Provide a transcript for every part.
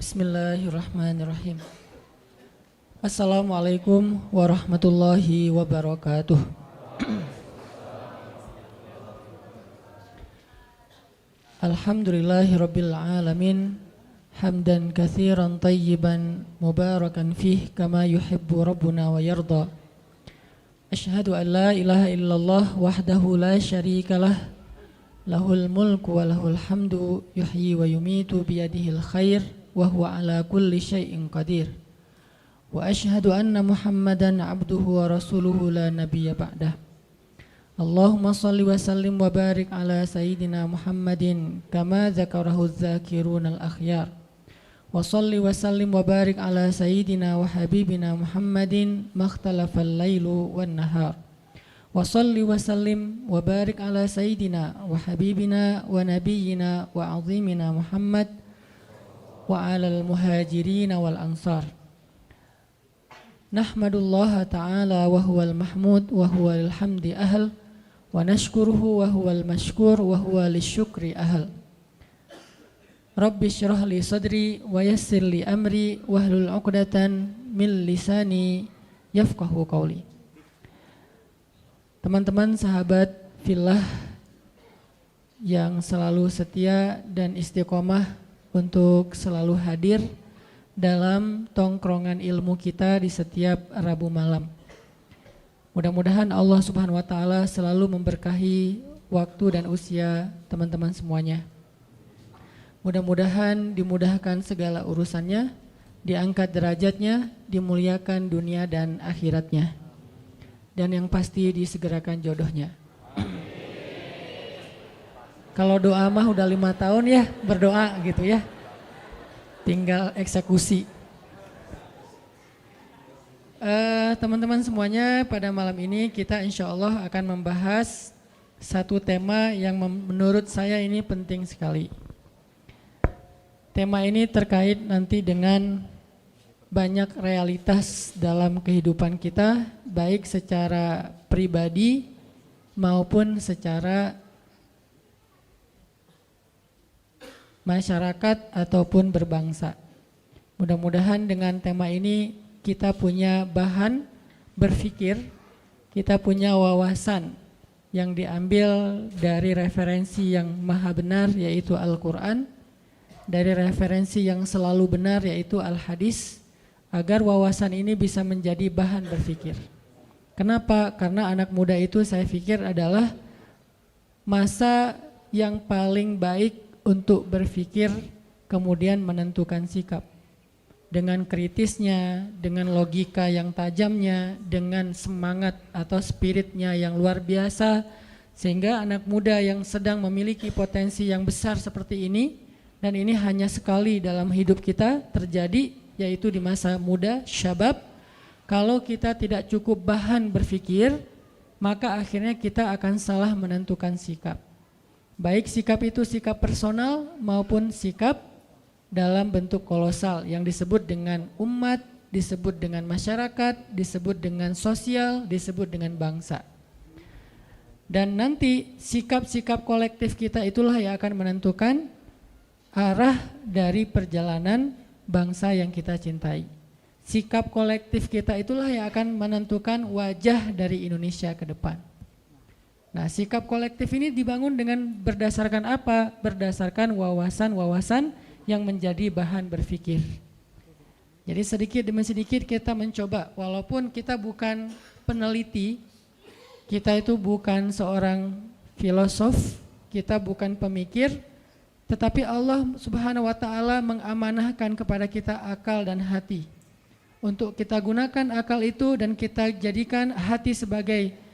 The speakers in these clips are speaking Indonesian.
Bismillahirrahmanirrahim. Assalamualaikum warahmatullahi wabarakatuh. Alhamdulillahirabbil alamin. Hamdan katsiran tayyiban mubarakan fih kama yuhibbu rabbuna wa yarda. Asyhadu an la ilaha illallah wahdahu la syarikalah. Lahul mulku wa lahul hamdu yuhyi wa yumitu biyadihil khair wa huwa ala kulli syai'in qadir. Wa asyhadu anna Muhammadan abduhu wa rasuluhu la nabiyya ba'dah. Allahumma salli wa sallim wa barik ala sayyidina Muhammadin kama dzakarahu dzakirunal akhyar. Wa salli wa sallim wa barik ala sayyidina wa habibina Muhammadin makhtalafal lailu wan nahar. Wa salli wa sallim wa barik ala sayyidina wa habibina wa nabiyyina wa azimina Muhammad wa alal muhajirin wal ansar. Nahmadullaha ta'ala wa huwal mahmud wa huwal hamdi ahl wa nashkuruhu wa huwal mashkur wa huwa lisyukri ahl. Rabbi syrah li sadri wa yassir li amri wahlul 'uqdatan min lisani yafqahu qawli. Teman-teman sahabat fillah yang selalu setia dan istiqomah untuk selalu hadir dalam tongkrongan ilmu kita di setiap Rabu malam. Mudah-mudahan Allah Subhanahu wa taala selalu memberkahi waktu dan usia teman-teman semuanya. Mudah-mudahan dimudahkan segala urusannya, diangkat derajatnya, dimuliakan dunia dan akhiratnya. Dan yang pasti disegerakan jodohnya. Kalau doa mah udah 5 tahun ya berdoa gitu ya. Tinggal eksekusi. Teman-teman semuanya, pada malam ini kita insya Allah akan membahas satu tema yang menurut saya ini penting sekali. Tema ini terkait nanti dengan banyak realitas dalam kehidupan kita, baik secara pribadi maupun secara masyarakat ataupun berbangsa. Mudah-mudahan dengan tema ini kita punya bahan berpikir, kita punya wawasan yang diambil dari referensi yang maha benar yaitu Al-Quran, dari referensi yang selalu benar yaitu Al-Hadis, agar wawasan ini bisa menjadi bahan berpikir. Kenapa? Karena anak muda itu saya pikir adalah masa yang paling baik untuk berpikir kemudian menentukan sikap. Dengan kritisnya, dengan logika yang tajamnya, dengan semangat atau spiritnya yang luar biasa, sehingga anak muda yang sedang memiliki potensi yang besar seperti ini, dan ini hanya sekali dalam hidup kita terjadi, yaitu di masa muda, syabab. Kalau kita tidak cukup bahan berpikir, maka akhirnya kita akan salah menentukan sikap. Baik sikap itu sikap personal maupun sikap dalam bentuk kolosal yang disebut dengan umat, disebut dengan masyarakat, disebut dengan sosial, disebut dengan bangsa. Dan nanti sikap-sikap kolektif kita itulah yang akan menentukan arah dari perjalanan bangsa yang kita cintai. Sikap kolektif kita itulah yang akan menentukan wajah dari Indonesia ke depan. Nah, sikap kolektif ini dibangun dengan berdasarkan apa? Berdasarkan wawasan-wawasan yang menjadi bahan berpikir. Jadi sedikit demi sedikit kita mencoba, walaupun kita bukan peneliti, kita itu bukan seorang filosof, kita bukan pemikir, tetapi Allah Subhanahu wa taala mengamanahkan kepada kita akal dan hati. Untuk kita gunakan akal itu dan kita jadikan hati sebagai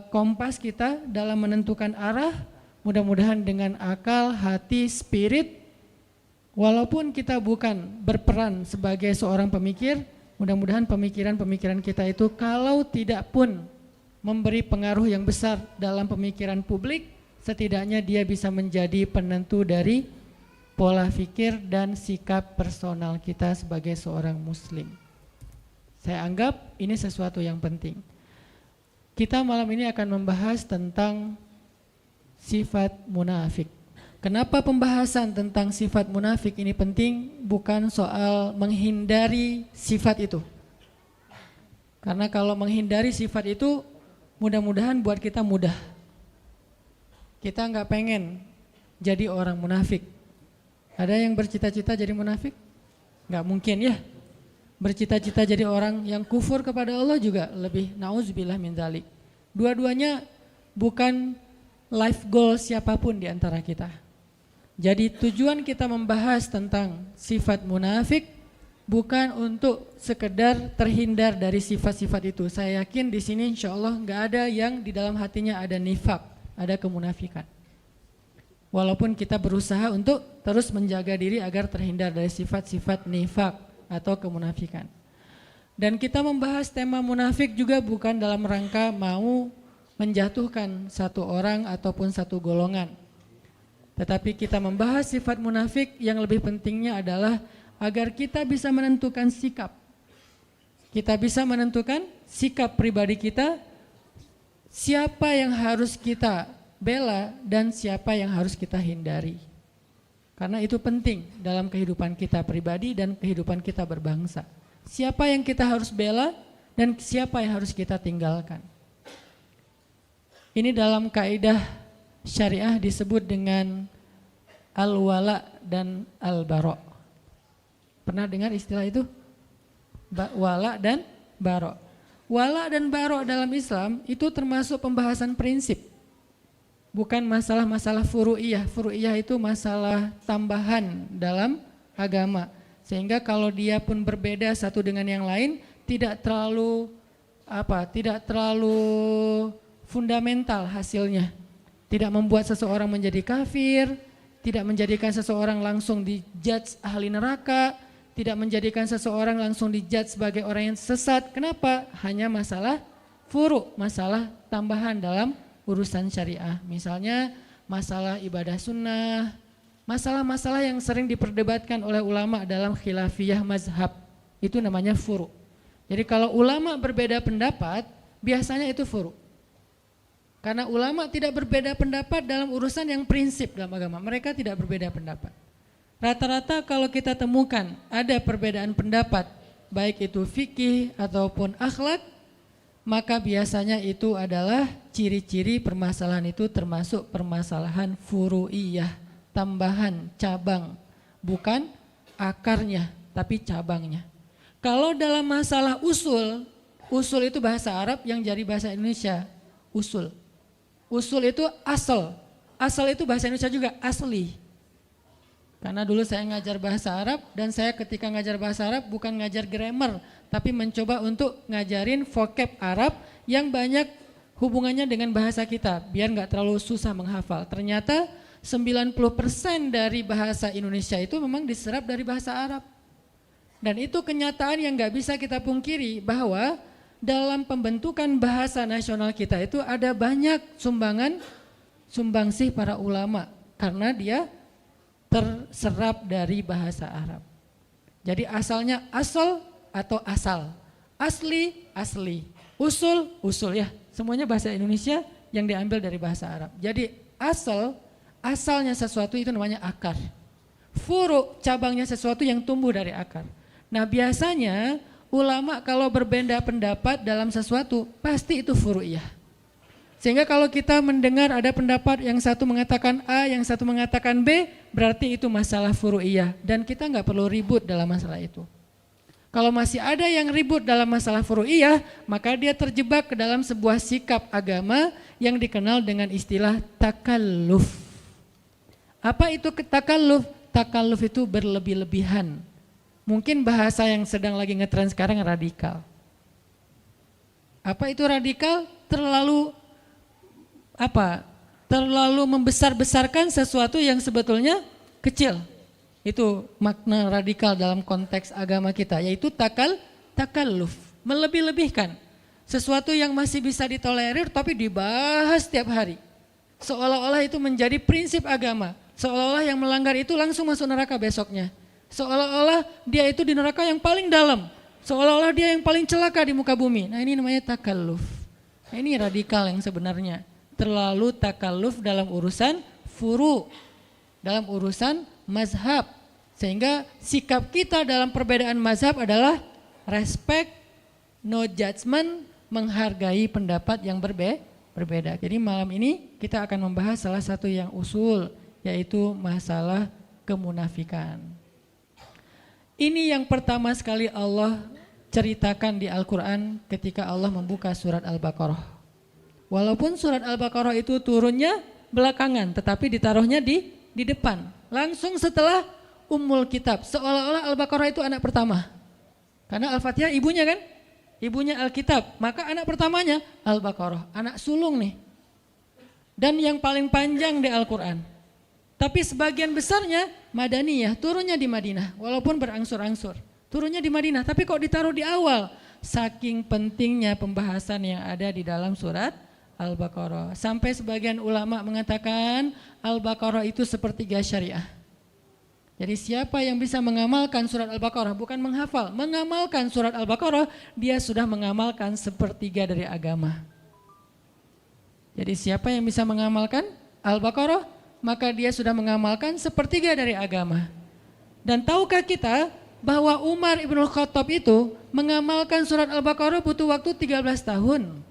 kompas kita dalam menentukan arah. Mudah-mudahan dengan akal, hati, spirit, walaupun kita bukan berperan sebagai seorang pemikir, mudah-mudahan pemikiran-pemikiran kita itu kalau tidak pun memberi pengaruh yang besar dalam pemikiran publik, setidaknya dia bisa menjadi penentu dari pola pikir dan sikap personal kita sebagai seorang muslim. Saya anggap ini sesuatu yang penting. Kita malam ini akan membahas tentang sifat munafik. Kenapa pembahasan tentang sifat munafik ini penting? Bukan soal menghindari sifat itu. Karena kalau menghindari sifat itu mudah-mudahan buat kita mudah. Kita nggak pengen jadi orang munafik. Ada yang bercita-cita jadi munafik? Nggak mungkin ya. Bercita-cita jadi orang yang kufur kepada Allah juga lebih na'udzubillah min dzalik. Dua-duanya bukan life goal siapapun di antara kita. Jadi tujuan kita membahas tentang sifat munafik bukan untuk sekedar terhindar dari sifat-sifat itu. Saya yakin di sini insya Allah nggak ada yang di dalam hatinya ada nifak, ada kemunafikan. Walaupun kita berusaha untuk terus menjaga diri agar terhindar dari sifat-sifat nifak atau kemunafikan. Dan kita membahas tema munafik juga bukan dalam rangka mau menjatuhkan satu orang ataupun satu golongan. Tetapi kita membahas sifat munafik yang lebih pentingnya adalah agar kita bisa menentukan sikap. Kita bisa menentukan sikap pribadi kita, siapa yang harus kita bela dan siapa yang harus kita hindari. Karena itu penting dalam kehidupan kita pribadi dan kehidupan kita berbangsa. Siapa yang kita harus bela dan siapa yang harus kita tinggalkan. Ini dalam kaidah syariah disebut dengan al-wala dan al-bara. Pernah dengar istilah itu? Wala dan bara. Wala dan bara dalam Islam itu termasuk pembahasan prinsip. Bukan masalah-masalah furu'iyah. Furu'iyah itu masalah tambahan dalam agama. Sehingga kalau dia pun berbeda satu dengan yang lain tidak terlalu fundamental hasilnya. Tidak membuat seseorang menjadi kafir, tidak menjadikan seseorang langsung dijudge ahli neraka, tidak menjadikan seseorang langsung dijudge sebagai orang yang sesat. Kenapa? Hanya masalah furu', masalah tambahan dalam urusan syariah. Misalnya masalah ibadah sunnah, masalah-masalah yang sering diperdebatkan oleh ulama dalam khilafiyah mazhab. Itu namanya furu'. Jadi kalau ulama berbeda pendapat, biasanya itu furu'. Karena ulama tidak berbeda pendapat dalam urusan yang prinsip dalam agama. Mereka tidak berbeda pendapat. Rata-rata kalau kita temukan ada perbedaan pendapat, baik itu fikih ataupun akhlak, maka biasanya itu adalah ciri-ciri permasalahan itu termasuk permasalahan furu'iyah, tambahan, cabang, bukan akarnya tapi cabangnya. Kalau dalam masalah usul, usul itu bahasa Arab yang jadi bahasa Indonesia, usul. Usul itu asal, asal itu bahasa Indonesia juga asli. Karena dulu saya ngajar bahasa Arab dan saya ketika ngajar bahasa Arab bukan ngajar grammar, tapi mencoba untuk ngajarin vocab Arab yang banyak hubungannya dengan bahasa kita, biar nggak terlalu susah menghafal. Ternyata 90% dari bahasa Indonesia itu memang diserap dari bahasa Arab. Dan itu kenyataan yang nggak bisa kita pungkiri bahwa dalam pembentukan bahasa nasional kita itu ada banyak sumbangsih para ulama karena dia terserap dari bahasa Arab. Jadi asalnya asal atau asal, asli, asli, usul, usul ya. Semuanya bahasa Indonesia yang diambil dari bahasa Arab. Jadi asalnya sesuatu itu namanya akar. Furu, cabangnya sesuatu yang tumbuh dari akar. Nah biasanya ulama kalau berbeda pendapat dalam sesuatu pasti itu furu'iyah. Sehingga kalau kita mendengar ada pendapat yang satu mengatakan A, yang satu mengatakan B, berarti itu masalah furu'iyah. Dan kita nggak perlu ribut dalam masalah itu. Kalau masih ada yang ribut dalam masalah furu'iyah, maka dia terjebak ke dalam sebuah sikap agama yang dikenal dengan istilah takalluf. Apa itu takalluf? Takalluf itu berlebih-lebihan. Mungkin bahasa yang sedang lagi ngetren sekarang radikal. Apa itu radikal? Terlalu membesar-besarkan sesuatu yang sebetulnya kecil. Itu makna radikal dalam konteks agama kita, yaitu takalluf, melebih-lebihkan. Sesuatu yang masih bisa ditolerir tapi dibahas setiap hari. Seolah-olah itu menjadi prinsip agama. Seolah-olah yang melanggar itu langsung masuk neraka besoknya. Seolah-olah dia itu di neraka yang paling dalam. Seolah-olah dia yang paling celaka di muka bumi. Nah ini namanya takalluf. Nah, ini radikal yang sebenarnya. Terlalu takalluf dalam urusan furu. dalam urusan mazhab. Sehingga sikap kita dalam perbedaan mazhab adalah respect, no judgment, menghargai pendapat yang berbeda. Jadi malam ini kita akan membahas salah satu yang usul, yaitu masalah kemunafikan. Ini yang pertama sekali Allah ceritakan di Al-Quran ketika Allah membuka surat Al-Baqarah. Walaupun surat Al-Baqarah itu turunnya belakangan, tetapi ditaruhnya di depan. Langsung setelah Ummul Kitab, seolah-olah Al-Baqarah itu anak pertama. Karena Al-Fatihah ibunya kan, ibunya Al-Kitab, maka anak pertamanya Al-Baqarah, anak sulung nih. Dan yang paling panjang di Al-Quran. Tapi sebagian besarnya Madaniyah, turunnya di Madinah, walaupun berangsur-angsur. Turunnya di Madinah, tapi kok ditaruh di awal? Saking pentingnya pembahasan yang ada di dalam surat Al-Baqarah. Sampai sebagian ulama mengatakan Al-Baqarah itu sepertiga syariah. Jadi siapa yang bisa mengamalkan surat Al-Baqarah, bukan menghafal, mengamalkan surat Al-Baqarah, dia sudah mengamalkan sepertiga dari agama. Jadi siapa yang bisa mengamalkan Al-Baqarah, maka dia sudah mengamalkan sepertiga dari agama. Dan tahukah kita bahwa Umar ibn Khattab itu mengamalkan surat Al-Baqarah butuh waktu 13 tahun.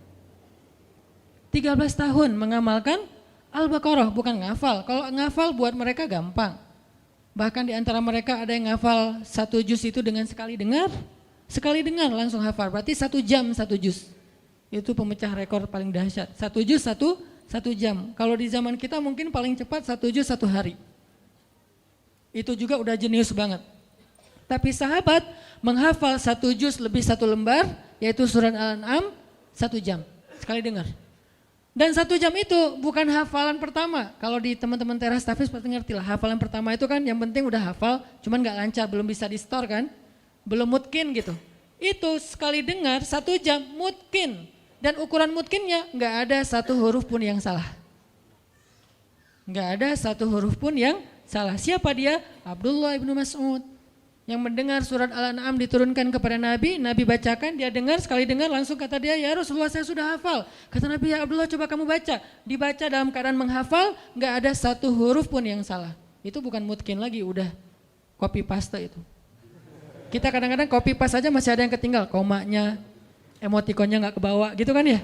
13 tahun mengamalkan Al-Baqarah, bukan ngafal. Kalau ngafal buat mereka gampang. Bahkan di antara mereka ada yang ngafal 1 juz itu dengan sekali dengar langsung hafal. Berarti 1 jam 1 juz. Itu pemecah rekor paling dahsyat. 1 juz 1 jam. Kalau di zaman kita mungkin paling cepat 1 juz 1 hari. Itu juga udah jenius banget. Tapi sahabat menghafal 1 juz lebih 1 lembar, yaitu surat Al-An'am 1 jam. Sekali dengar. Dan 1 jam itu bukan hafalan pertama. Kalau di teman-teman teras tahfiz pasti ngerti lah. Hafalan pertama itu kan yang penting udah hafal, cuman gak lancar, belum bisa di store kan. Belum mutkin gitu. Itu sekali dengar 1 jam mutkin. Dan ukuran mutkinnya gak ada 1 huruf pun yang salah. Gak ada 1 huruf pun yang salah. Siapa dia? Abdullah ibnu Mas'ud. Yang mendengar surat Al-An'am diturunkan kepada Nabi, Nabi bacakan, dia dengar, sekali dengar langsung kata dia, ya Rasulullah saya sudah hafal. Kata Nabi, ya Abdullah coba kamu baca. Dibaca dalam keadaan menghafal, gak ada 1 huruf pun yang salah. Itu bukan mutkin lagi, udah copy paste itu. Kita kadang-kadang copy paste aja masih ada yang ketinggal, komanya, emotikonnya gak kebawa gitu kan ya.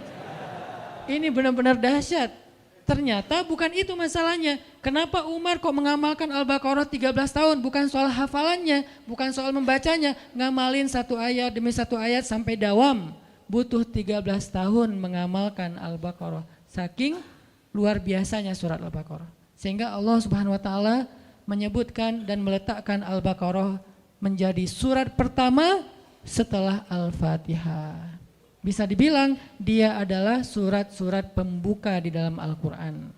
Ini benar-benar dahsyat. Ternyata bukan itu masalahnya. Kenapa Umar kok mengamalkan Al-Baqarah 13 tahun? Bukan soal hafalannya, bukan soal membacanya. Ngamalin 1 ayat demi 1 ayat sampai dawam. Butuh 13 tahun mengamalkan Al-Baqarah. Saking luar biasanya surat Al-Baqarah. Sehingga Allah Subhanahu wa taala menyebutkan dan meletakkan Al-Baqarah menjadi surat pertama setelah Al-Fatihah. Bisa dibilang dia adalah surat-surat pembuka di dalam Al-Quran.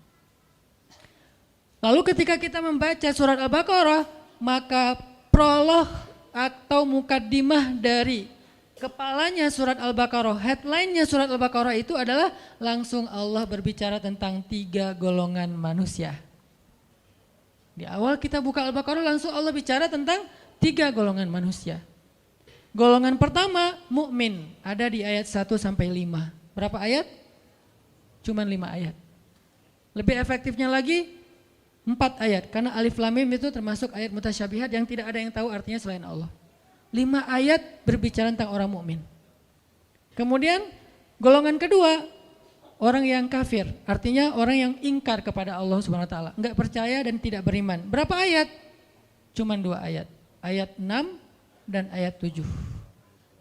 Lalu ketika kita membaca surat Al-Baqarah, maka prolog atau mukaddimah dari kepalanya surat Al-Baqarah, headline-nya surat Al-Baqarah itu adalah langsung Allah berbicara tentang 3 golongan manusia. Di awal kita buka Al-Baqarah langsung Allah bicara tentang 3 golongan manusia. Golongan pertama mukmin, ada di ayat 1 sampai 5. Berapa ayat? Cuman 5 ayat. Lebih efektifnya lagi 4 ayat, karena alif lam mim itu termasuk ayat mutasyabihat yang tidak ada yang tahu artinya selain Allah. 5 ayat berbicara tentang orang mukmin. Kemudian golongan kedua, orang yang kafir, artinya orang yang ingkar kepada Allah Subhanahu wa taala, enggak percaya dan tidak beriman. Berapa ayat? Cuman 2 ayat. Ayat 6 dan ayat 7.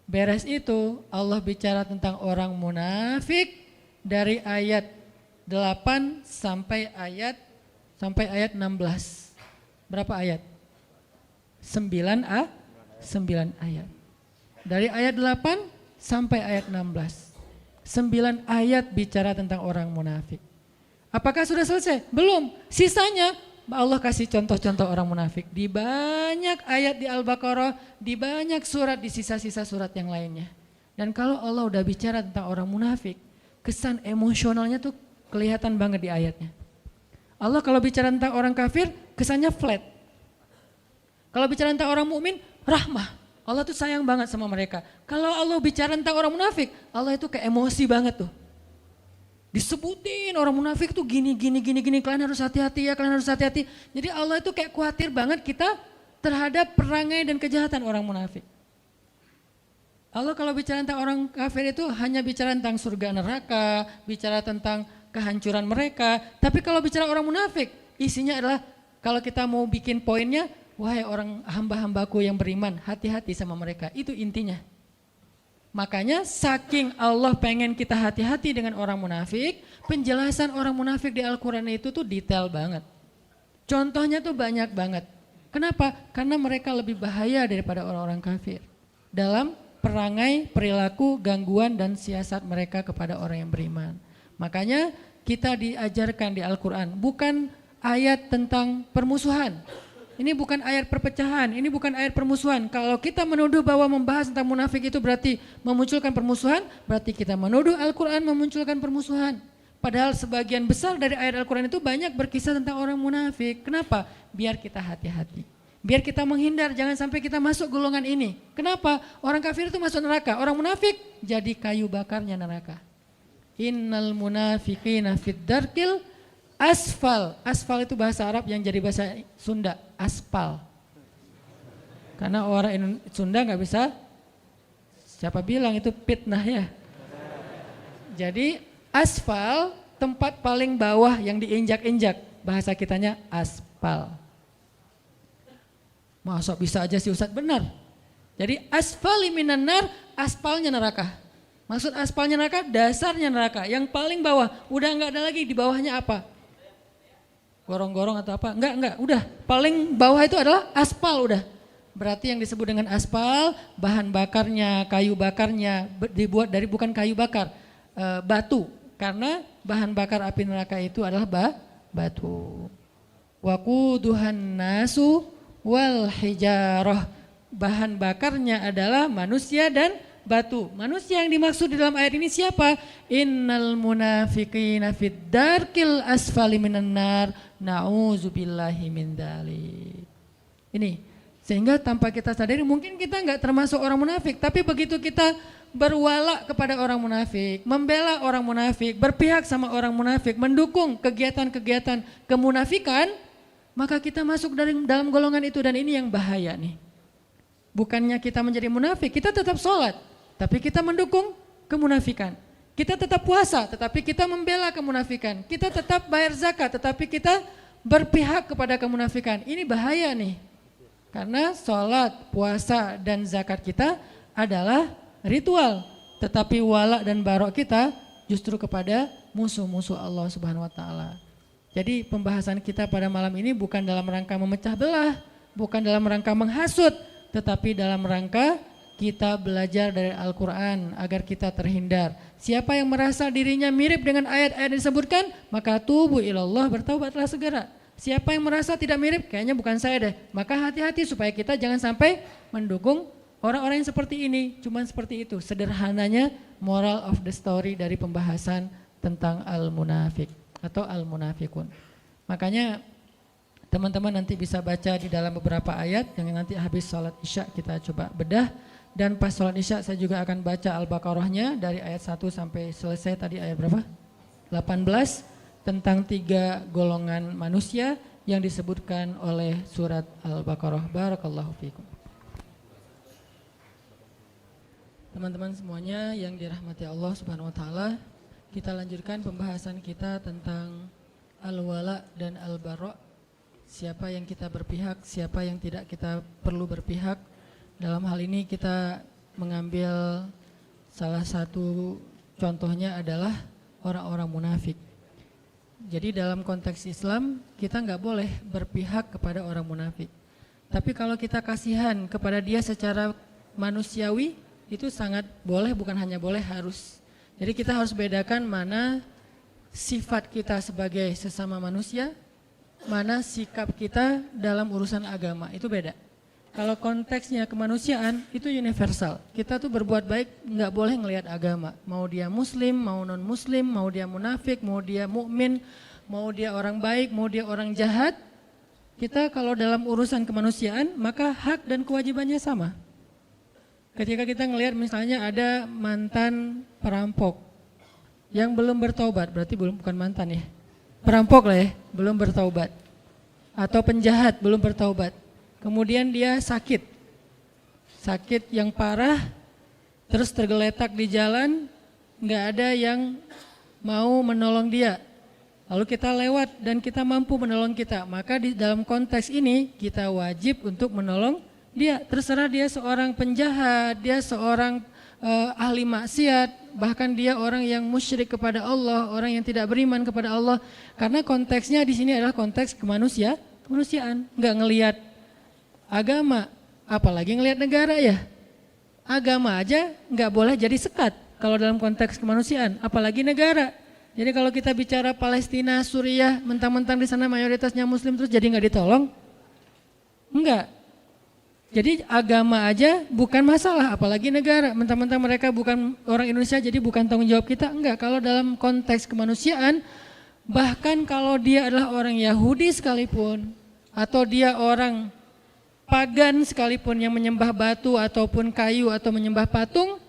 Beres itu Allah bicara tentang orang munafik dari ayat 8 sampai ayat 16. Berapa ayat? 9 ayat. Dari ayat 8 sampai ayat 16. 9 ayat bicara tentang orang munafik. Apakah sudah selesai? Belum. Sisanya Allah kasih contoh-contoh orang munafik di banyak ayat di Al-Baqarah, di banyak surat, di sisa-sisa surat yang lainnya. Dan kalau Allah udah bicara tentang orang munafik, kesan emosionalnya tuh kelihatan banget di ayatnya. Allah kalau bicara tentang orang kafir, kesannya flat. Kalau bicara tentang orang mukmin, rahmah. Allah tuh sayang banget sama mereka. Kalau Allah bicara tentang orang munafik, Allah itu kayak emosi banget tuh. Disebutin orang munafik tuh gini, kalian harus hati-hati ya, kalian harus hati-hati. Jadi Allah itu kayak khawatir banget kita terhadap perangai dan kejahatan orang munafik. Allah kalau bicara tentang orang kafir itu hanya bicara tentang surga neraka, bicara tentang kehancuran mereka. Tapi kalau bicara orang munafik, isinya adalah kalau kita mau bikin poinnya, wahai orang hamba-hambaku yang beriman, hati-hati sama mereka. Itu intinya. Makanya saking Allah pengen kita hati-hati dengan orang munafik, penjelasan orang munafik di Al-Quran itu tuh detail banget. Contohnya tuh banyak banget. Kenapa? Karena mereka lebih bahaya daripada orang-orang kafir. Dalam perangai, perilaku, gangguan dan siasat mereka kepada orang yang beriman. Makanya kita diajarkan di Al-Quran bukan ayat tentang permusuhan. Ini bukan ayat perpecahan, ini bukan ayat permusuhan. Kalau kita menuduh bahwa membahas tentang munafik itu berarti memunculkan permusuhan, berarti kita menuduh Al-Quran memunculkan permusuhan. Padahal sebagian besar dari ayat Al-Quran itu banyak berkisah tentang orang munafik. Kenapa? Biar kita hati-hati. Biar kita menghindar, jangan sampai kita masuk golongan ini. Kenapa? Orang kafir itu masuk neraka, orang munafik jadi kayu bakarnya neraka. Innal munafiqina fid darkil asfal. Asfal itu bahasa Arab yang jadi bahasa Sunda, aspal. Karena orang Sunda nggak bisa, siapa bilang itu fitnah ya. Jadi asfal tempat paling bawah yang diinjak-injak, bahasa kitanya aspal. Masa bisa aja sih Ustadz, benar. Jadi asfali minan nar, aspalnya neraka. Maksud aspalnya neraka, dasarnya neraka. Yang paling bawah, udah nggak ada lagi, di bawahnya apa? Gorong-gorong atau apa? Enggak, udah. Paling bawah itu adalah aspal udah. Berarti yang disebut dengan aspal, bahan bakarnya, kayu bakarnya dibuat dari bukan kayu bakar, batu. Karena bahan bakar api neraka itu adalah batu. Waquduhan nasu wal hijarah. Bahan bakarnya adalah manusia dan batu. Manusia yang dimaksud di dalam ayat ini siapa? Innal munafiqina fid darkil asfali minan nar, na'udzubillahi min dzalik. Ini, sehingga tanpa kita sadari mungkin kita enggak termasuk orang munafik, tapi begitu kita berwala kepada orang munafik, membela orang munafik, berpihak sama orang munafik, mendukung kegiatan-kegiatan kemunafikan, maka kita masuk dalam golongan itu, dan ini yang bahaya nih. Bukannya kita menjadi munafik, kita tetap sholat, tapi kita mendukung kemunafikan. Kita tetap puasa, tetapi kita membela kemunafikan. Kita tetap bayar zakat, tetapi kita berpihak kepada kemunafikan. Ini bahaya nih. Karena sholat, puasa, dan zakat kita adalah ritual. Tetapi wala dan barok kita justru kepada musuh-musuh Allah Subhanahu wa Ta'ala. Jadi pembahasan kita pada malam ini bukan dalam rangka memecah belah, bukan dalam rangka menghasut, tetapi dalam rangka kita belajar dari Al-Quran agar kita terhindar. Siapa yang merasa dirinya mirip dengan ayat-ayat yang disebutkan, maka tubu ilallah, bertaubatlah segera. Siapa yang merasa tidak mirip, kayaknya bukan saya deh, maka hati-hati supaya kita jangan sampai mendukung orang-orang yang seperti ini. Cuman seperti itu sederhananya moral of the story dari pembahasan tentang al-munafik atau al-munafikun. Makanya teman-teman nanti bisa baca di dalam beberapa ayat yang nanti habis sholat isya kita coba bedah. Dan pas sholat isya saya juga akan baca Al-Baqarahnya dari ayat 1 sampai selesai tadi ayat berapa? 18 tentang 3 golongan manusia yang disebutkan oleh surat Al-Baqarah. Barakallahu fikum. Teman-teman semuanya yang dirahmati Allah Subhanahu wa Ta'ala, kita lanjutkan pembahasan kita tentang al-wala dan al-bara'. Siapa yang kita berpihak, siapa yang tidak kita perlu berpihak. Dalam hal ini kita mengambil salah satu contohnya adalah orang-orang munafik. Jadi dalam konteks Islam kita nggak boleh berpihak kepada orang munafik. Tapi kalau kita kasihan kepada dia secara manusiawi itu sangat boleh, bukan hanya boleh, harus. Jadi kita harus bedakan mana sifat kita sebagai sesama manusia, mana sikap kita dalam urusan agama, itu beda. Kalau konteksnya kemanusiaan itu universal. Kita tuh berbuat baik nggak boleh ngelihat agama. Mau dia muslim, mau non muslim, mau dia munafik, mau dia mukmin, mau dia orang baik, mau dia orang jahat. Kita kalau dalam urusan kemanusiaan maka hak dan kewajibannya sama. Ketika kita ngelihat misalnya ada mantan perampok, yang belum bertaubat, berarti bukan mantan ya. Perampok lah ya, belum bertaubat. Atau penjahat belum bertaubat. Kemudian dia sakit yang parah, terus tergeletak di jalan, nggak ada yang mau menolong dia. Lalu kita lewat dan kita mampu menolong kita, maka di dalam konteks ini kita wajib untuk menolong dia. Terserah dia seorang penjahat, dia seorang ahli maksiat, bahkan dia orang yang musyrik kepada Allah, orang yang tidak beriman kepada Allah. Karena konteksnya di sini adalah konteks kemanusiaan, nggak ngelihat agama, apalagi ngelihat negara ya. Agama aja nggak boleh jadi sekat kalau dalam konteks kemanusiaan, apalagi negara. Jadi kalau kita bicara Palestina, Suriah, mentang-mentang di sana mayoritasnya Muslim terus jadi nggak ditolong? Enggak. Jadi agama aja bukan masalah, apalagi negara. Mentang-mentang mereka bukan orang Indonesia, jadi bukan tanggung jawab kita. Enggak. Kalau dalam konteks kemanusiaan, bahkan kalau dia adalah orang Yahudi sekalipun, atau dia orang pagan sekalipun yang menyembah batu ataupun kayu atau menyembah patung,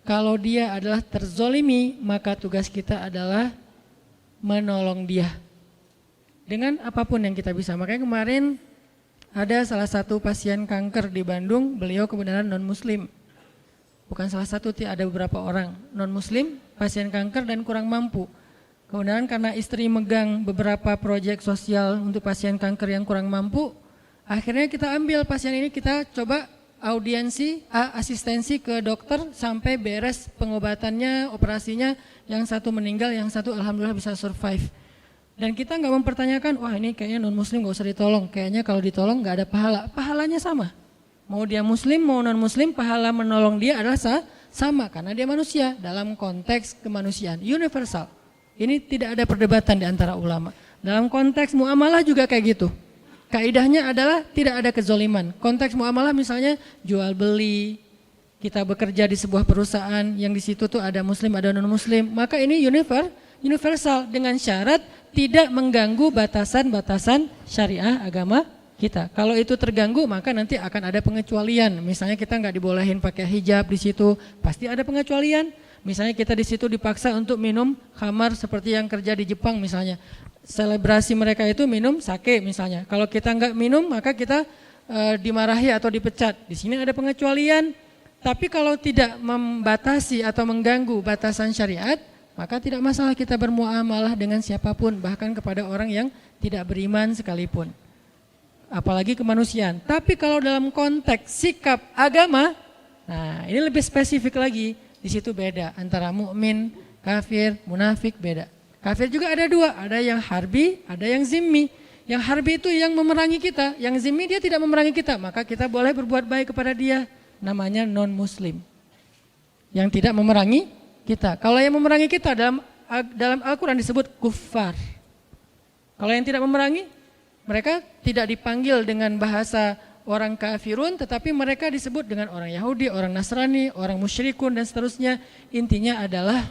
kalau dia adalah terzolimi, maka tugas kita adalah menolong dia dengan apapun yang kita bisa. Makanya kemarin ada salah satu pasien kanker di Bandung, beliau kebenaran non-muslim. Bukan salah satu, ada beberapa orang non-muslim, pasien kanker dan kurang mampu. Kemudian karena istri megang beberapa proyek sosial untuk pasien kanker yang kurang mampu, akhirnya kita ambil pasien ini, kita coba audiensi, asistensi ke dokter sampai beres pengobatannya, operasinya, yang satu meninggal, yang satu alhamdulillah bisa survive. Dan kita nggak mempertanyakan, wah ini kayaknya non muslim nggak usah ditolong, kayaknya kalau ditolong nggak ada pahala, pahalanya sama. Mau dia muslim, mau non muslim, pahala menolong dia adalah sama, karena dia manusia dalam konteks kemanusiaan, universal. Ini tidak ada perdebatan di antara ulama. Dalam konteks muamalah juga kayak gitu. Kaidahnya adalah tidak ada kezoliman. Konteks muamalah misalnya jual beli, kita bekerja di sebuah perusahaan yang di situ tuh ada muslim, ada non muslim, maka ini universal dengan syarat tidak mengganggu batasan-batasan syariah agama kita. Kalau itu terganggu maka nanti akan ada pengecualian. Misalnya kita nggak dibolehin pakai hijab di situ, pasti ada pengecualian. Misalnya kita di situ dipaksa untuk minum khamar seperti yang kerja di Jepang misalnya. Selebrasi mereka itu minum sake misalnya. Kalau kita nggak minum maka kita dimarahi atau dipecat. Di sini ada pengecualian. Tapi kalau tidak membatasi atau mengganggu batasan syariat, maka tidak masalah kita bermuamalah dengan siapapun, bahkan kepada orang yang tidak beriman sekalipun. Apalagi kemanusiaan. Tapi kalau dalam konteks sikap agama, nah ini lebih spesifik lagi. Di situ beda antara mukmin, kafir, munafik beda. Kafir juga ada dua, ada yang harbi, ada yang zimmi. Yang harbi itu yang memerangi kita, yang zimmi dia tidak memerangi kita, maka kita boleh berbuat baik kepada dia, namanya non-muslim. Yang tidak memerangi kita. Kalau yang memerangi kita dalam Al-Quran disebut kuffar. Kalau yang tidak memerangi, mereka tidak dipanggil dengan bahasa orang kafirun, tetapi mereka disebut dengan orang Yahudi, orang Nasrani, orang musyrikun dan seterusnya. Intinya adalah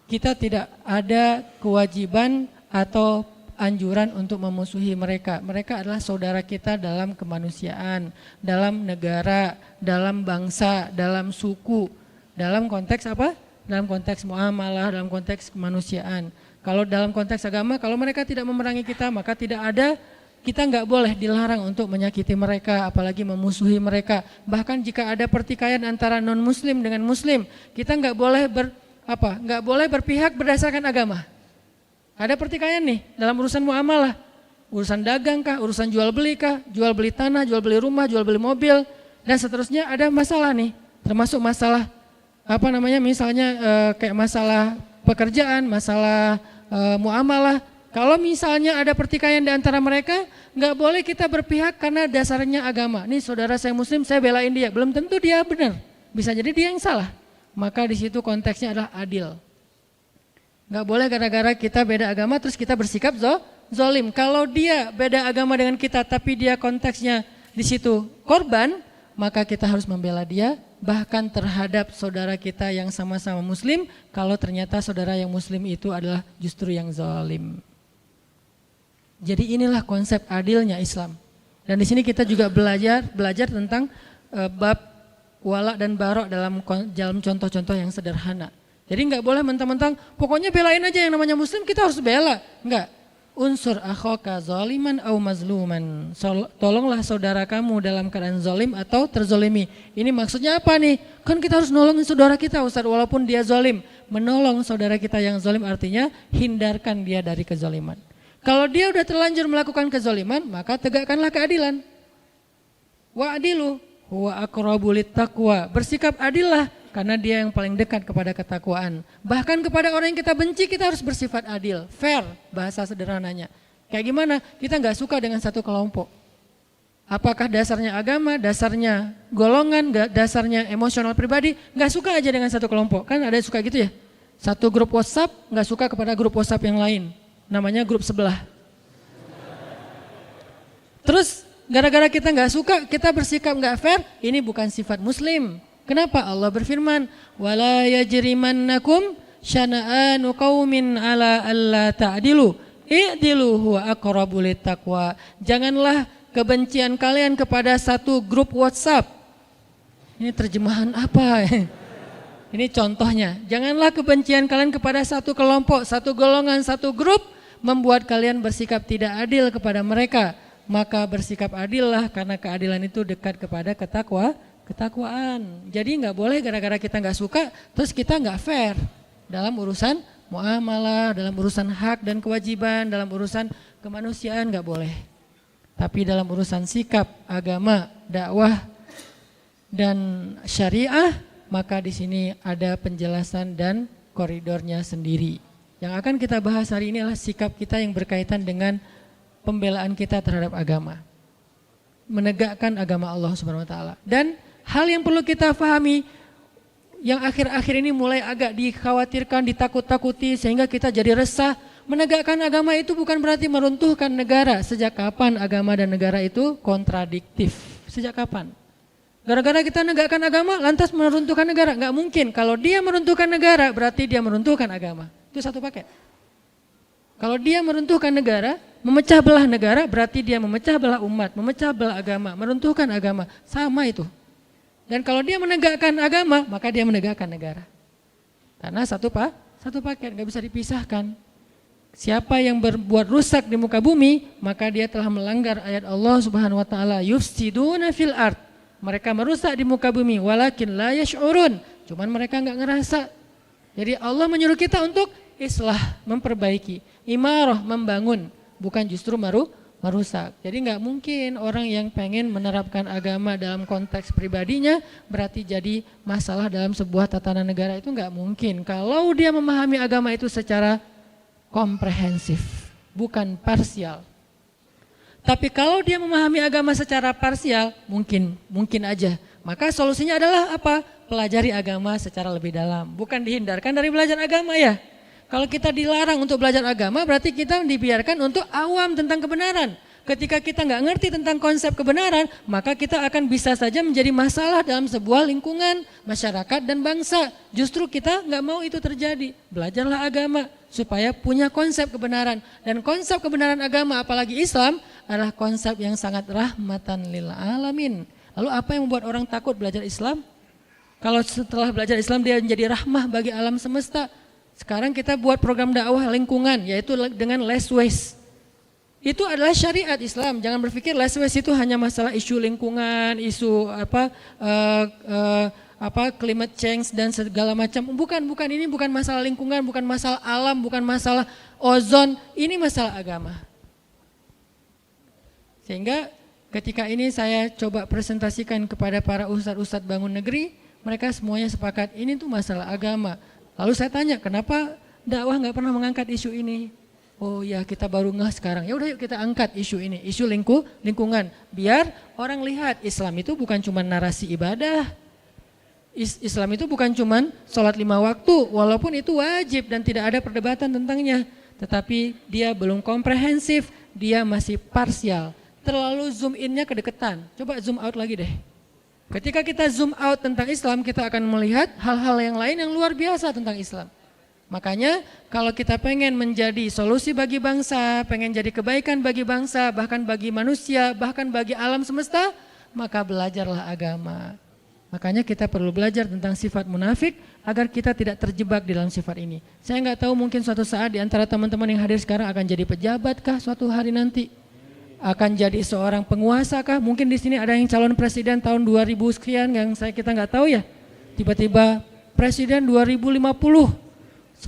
kita tidak ada kewajiban atau anjuran untuk memusuhi mereka. Mereka adalah saudara kita dalam kemanusiaan, dalam negara, dalam bangsa, dalam suku. Dalam konteks apa? Dalam konteks muamalah, dalam konteks kemanusiaan. Kalau dalam konteks agama, kalau mereka tidak memerangi kita, maka kita nggak boleh dilarang untuk menyakiti mereka, apalagi memusuhi mereka. Bahkan jika ada pertikaian antara non-muslim dengan muslim, kita nggak boleh berpihak berdasarkan agama. Ada pertikaian nih dalam urusan muamalah, urusan dagang kah, urusan jual beli kah, jual beli tanah, jual beli rumah, jual beli mobil, dan seterusnya. Ada masalah nih, termasuk masalah misalnya kayak masalah pekerjaan, masalah muamalah. Kalau misalnya ada pertikaian di antara mereka, nggak boleh kita berpihak karena dasarnya agama. Nih saudara saya muslim, saya belain dia, belum tentu dia benar, bisa jadi dia yang salah. Maka di situ konteksnya adalah adil. Nggak boleh gara-gara kita beda agama terus kita bersikap zolim. Kalau dia beda agama dengan kita tapi dia konteksnya di situ korban, maka kita harus membela dia, bahkan terhadap saudara kita yang sama-sama muslim, kalau ternyata saudara yang muslim itu adalah justru yang zalim. Jadi inilah konsep adilnya Islam. Dan di sini kita juga belajar tentang bab wala dan barok dalam contoh-contoh yang sederhana. Jadi nggak boleh mentang-mentang pokoknya belain aja yang namanya muslim kita harus bela. Enggak. Unsur akhaka zaliman au mazluman. Tolonglah saudara kamu dalam keadaan zalim atau terzolimi. Ini maksudnya apa nih? Kan kita harus nolongin saudara kita Ustaz walaupun dia zalim. Menolong saudara kita yang zalim artinya hindarkan dia dari kezaliman. Kalau dia udah terlanjur melakukan kezaliman maka tegakkanlah keadilan. Wa'adilu huwa aqrabu littaqwa. Bersikap adillah karena dia yang paling dekat kepada ketakwaan. Bahkan kepada orang yang kita benci kita harus bersifat adil, fair bahasa sederhananya. Kayak gimana? Kita nggak suka dengan satu kelompok. Apakah dasarnya agama, dasarnya golongan, dasarnya emosional pribadi, nggak suka aja dengan satu kelompok. Kan ada yang suka gitu ya. Satu grup WhatsApp nggak suka kepada grup WhatsApp yang lain. Namanya grup sebelah. Terus gara-gara kita nggak suka, kita bersikap nggak fair, ini bukan sifat muslim. Kenapa Allah berfirman, wala yajrimannakum syana'anu qaumin ala alla ta'dilu, i'dilu huwa aqrabu littaqwa. Janganlah kebencian kalian kepada satu grup WhatsApp. Ini terjemahan apa? Ini contohnya. Janganlah kebencian kalian kepada satu kelompok, satu golongan, satu grup membuat kalian bersikap tidak adil kepada mereka. Maka bersikap adillah karena keadilan itu dekat kepada ketakwaan. Jadi nggak boleh gara-gara kita nggak suka, terus kita nggak fair dalam urusan muamalah, dalam urusan hak dan kewajiban, dalam urusan kemanusiaan nggak boleh. Tapi dalam urusan sikap, agama, dakwah dan syariah, maka di sini ada penjelasan dan koridornya sendiri. Yang akan kita bahas hari ini adalah sikap kita yang berkaitan dengan pembelaan kita terhadap agama, menegakkan agama Allah Subhanahu wa taala. Dan hal yang perlu kita pahami yang akhir-akhir ini mulai agak dikhawatirkan, ditakut-takuti sehingga kita jadi resah. Menegakkan agama itu bukan berarti meruntuhkan negara. Sejak kapan agama dan negara itu kontradiktif? Sejak kapan? Gara-gara kita menegakkan agama lantas meruntuhkan negara? Nggak mungkin. Kalau dia meruntuhkan negara berarti dia meruntuhkan agama. Itu satu paket. Kalau dia meruntuhkan negara, memecah belah negara berarti dia memecah belah umat, memecah belah agama, meruntuhkan agama. Sama itu. Dan kalau dia menegakkan agama, maka dia menegakkan negara. Karena satu paket, nggak bisa dipisahkan. Siapa yang berbuat rusak di muka bumi, maka dia telah melanggar ayat Allah Subhanahu wa taala, yufsiduna fil ard. Mereka merusak di muka bumi, walakin la yash'urun. Cuman mereka nggak ngerasa. Jadi Allah menyuruh kita untuk islah, memperbaiki, imarah, membangun, bukan justru merusak. Jadi nggak mungkin orang yang pengen menerapkan agama dalam konteks pribadinya berarti jadi masalah dalam sebuah tatanan negara, itu nggak mungkin. Kalau dia memahami agama itu secara komprehensif, bukan parsial. Tapi kalau dia memahami agama secara parsial, mungkin aja. Maka solusinya adalah apa? Pelajari agama secara lebih dalam, bukan dihindarkan dari belajar agama ya. Kalau kita dilarang untuk belajar agama, berarti kita dibiarkan untuk awam tentang kebenaran. Ketika kita nggak ngerti tentang konsep kebenaran, maka kita akan bisa saja menjadi masalah dalam sebuah lingkungan, masyarakat dan bangsa. Justru kita nggak mau itu terjadi. Belajarlah agama supaya punya konsep kebenaran. Dan konsep kebenaran agama, apalagi Islam, adalah konsep yang sangat rahmatan lil alamin. Lalu apa yang membuat orang takut belajar Islam? Kalau setelah belajar Islam dia menjadi rahmah bagi alam semesta. Sekarang kita buat program dakwah lingkungan, yaitu dengan less waste. Itu adalah syariat Islam. Jangan berpikir less waste itu hanya masalah isu lingkungan, isu climate change dan segala macam. Bukan, ini bukan masalah lingkungan, bukan masalah alam, bukan masalah ozon. Ini masalah agama. Sehingga ketika ini saya coba presentasikan kepada para ustadz-ustadz bangun negeri, mereka semuanya sepakat ini tuh masalah agama. Lalu saya tanya, kenapa dakwah nggak pernah mengangkat isu ini? Oh ya, kita baru ngeh sekarang. Ya udah yuk kita angkat isu ini, isu lingkungan. Biar orang lihat Islam itu bukan cuma narasi ibadah. Islam itu bukan cuma sholat 5 waktu, walaupun itu wajib dan tidak ada perdebatan tentangnya. Tetapi dia belum komprehensif, dia masih parsial. Terlalu zoom in-nya kedekatan. Coba zoom out lagi deh. Ketika kita zoom out tentang Islam, kita akan melihat hal-hal yang lain yang luar biasa tentang Islam. Makanya kalau kita pengen menjadi solusi bagi bangsa, pengen jadi kebaikan bagi bangsa, bahkan bagi manusia, bahkan bagi alam semesta, maka belajarlah agama. Makanya kita perlu belajar tentang sifat munafik agar kita tidak terjebak di dalam sifat ini. Saya nggak tahu, mungkin suatu saat di antara teman-teman yang hadir sekarang akan jadi pejabat kah suatu hari nanti? Akan jadi seorang penguasa kah? Mungkin di sini ada yang calon presiden tahun 2000 sekian yang kita nggak tahu ya. Tiba-tiba presiden 2050.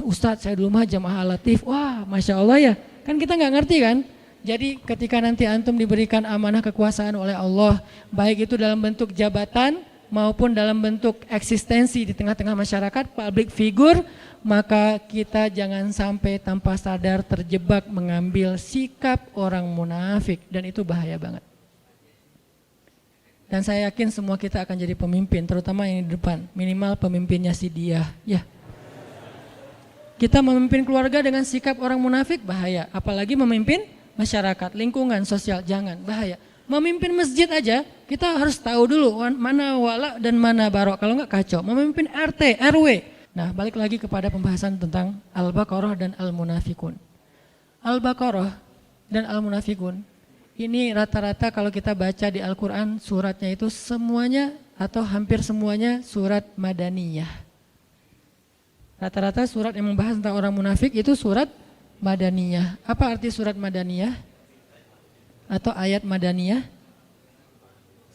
Ustadz, saya dulu mah jamaah latif. Wah, Masya Allah ya. Kan kita nggak ngerti kan? Jadi ketika nanti antum diberikan amanah kekuasaan oleh Allah, baik itu dalam bentuk jabatan maupun dalam bentuk eksistensi di tengah-tengah masyarakat, public figure, maka kita jangan sampai tanpa sadar terjebak mengambil sikap orang munafik, dan itu bahaya banget. Dan saya yakin semua kita akan jadi pemimpin, terutama yang di depan, minimal pemimpinnya si dia, ya. Kita memimpin keluarga dengan sikap orang munafik bahaya, apalagi memimpin masyarakat, lingkungan sosial, jangan, bahaya. Memimpin masjid aja, kita harus tahu dulu mana wala dan mana barok, kalau enggak kacau. Memimpin RT, RW. Nah, balik lagi kepada pembahasan tentang Al-Baqarah dan Al-Munafikun. Al-Baqarah dan Al-Munafikun, ini rata-rata kalau kita baca di Al-Quran, suratnya itu semuanya atau hampir semuanya surat Madaniyah. Rata-rata surat yang membahas tentang orang munafik itu surat Madaniyah. Apa arti surat Madaniyah? Atau ayat Madaniyah?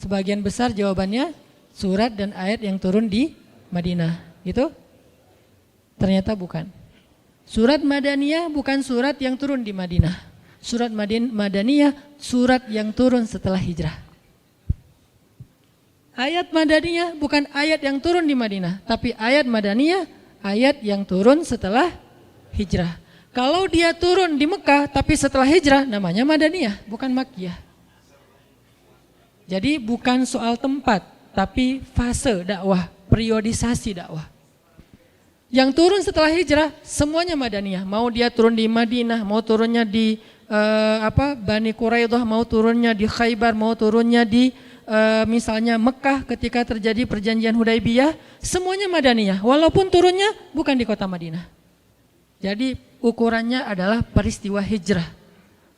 Sebagian besar jawabannya surat dan ayat yang turun di Madinah. Gitu? Ternyata bukan. Surat Madaniyah bukan surat yang turun di Madinah. Surat Madaniyah surat yang turun setelah hijrah. Ayat Madaniyah bukan ayat yang turun di Madinah, tapi ayat Madaniyah ayat yang turun setelah hijrah. Kalau dia turun di Mekah tapi setelah hijrah, namanya Madaniyah, bukan Makkiyah. Jadi bukan soal tempat, tapi fase dakwah, periodisasi dakwah. Yang turun setelah hijrah semuanya Madaniyah. Mau dia turun di Madinah, mau turunnya di Bani Quraidah, mau turunnya di Khaybar, mau turunnya di misalnya Mekah ketika terjadi perjanjian Hudaibiyah, semuanya Madaniyah. Walaupun turunnya bukan di kota Madinah. Jadi ukurannya adalah peristiwa hijrah.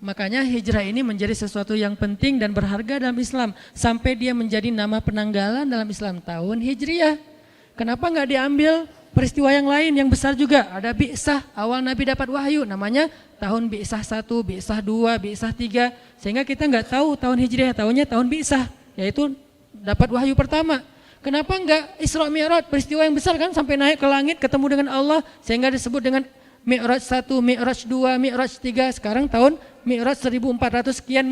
Makanya hijrah ini menjadi sesuatu yang penting dan berharga dalam Islam. Sampai dia menjadi nama penanggalan dalam Islam, tahun Hijriah. Kenapa nggak diambil peristiwa yang lain yang besar juga? Ada Bi'sah, awal Nabi dapat wahyu, namanya tahun Bi'sah 1, Bi'sah 2, Bi'sah 3. Sehingga kita nggak tahu tahun Hijriah, tahunnya tahun Bi'sah, yaitu dapat wahyu pertama. Kenapa nggak Isra Mi'raj, peristiwa yang besar kan, sampai naik ke langit ketemu dengan Allah, sehingga disebut dengan Mi'raj 1, Mi'raj 2, Mi'raj 3, sekarang tahun Mi'raj 1400 sekian,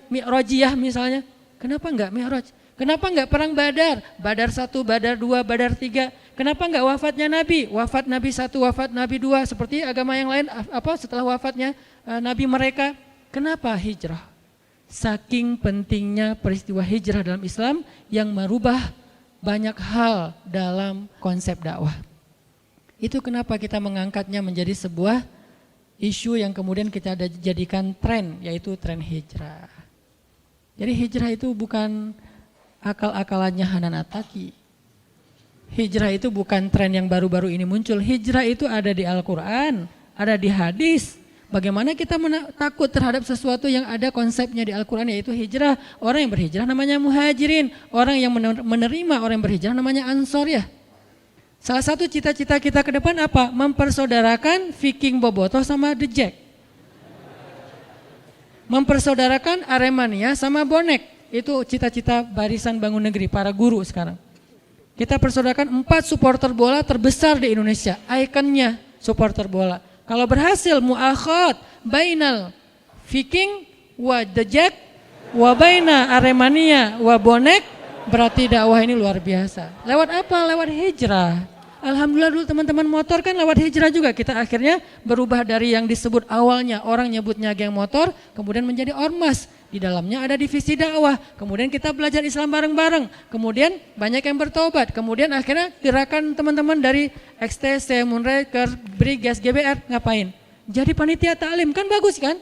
Mi'rajiyah misalnya. Kenapa enggak Mi'raj? Kenapa enggak perang Badar? Badar 1, Badar 2, Badar 3. Kenapa enggak wafatnya Nabi? Wafat Nabi 1, wafat Nabi 2, seperti agama yang lain setelah wafatnya Nabi mereka. Kenapa hijrah? Saking pentingnya peristiwa hijrah dalam Islam yang merubah banyak hal dalam konsep dakwah. Itu kenapa kita mengangkatnya menjadi sebuah isu yang kemudian kita jadikan tren, yaitu tren hijrah. Jadi hijrah itu bukan akal-akalannya Hanan Attaqi. Hijrah itu bukan tren yang baru-baru ini muncul. Hijrah itu ada di Al-Quran, ada di hadis. Bagaimana kita takut terhadap sesuatu yang ada konsepnya di Al-Quran, yaitu hijrah. Orang yang berhijrah namanya muhajirin. Orang yang menerima orang yang berhijrah namanya ansor ya. Salah satu cita-cita kita ke depan apa? Mempersaudarakan Viking Bobotoh sama The Jack. Mempersaudarakan Aremania sama Bonek. Itu cita-cita Barisan Bangun Negeri, para guru sekarang. Kita persaudarakan 4 supporter bola terbesar di Indonesia. Ikonnya supporter bola. Kalau berhasil mu'akhad bainal Viking wa The Jack wa baina Aremania wa Bonek, berarti dakwah ini luar biasa. Lewat apa? Lewat hijrah. Alhamdulillah dulu teman-teman motor kan lewat hijrah juga. Kita akhirnya berubah dari yang disebut awalnya orang nyebutnya geng motor, kemudian menjadi ormas. Di dalamnya ada divisi dakwah. Kemudian kita belajar Islam bareng-bareng. Kemudian banyak yang bertobat. Kemudian akhirnya gerakan teman-teman dari XTC, Moonraker, Brigas, GBR ngapain? Jadi panitia taklim, kan bagus kan?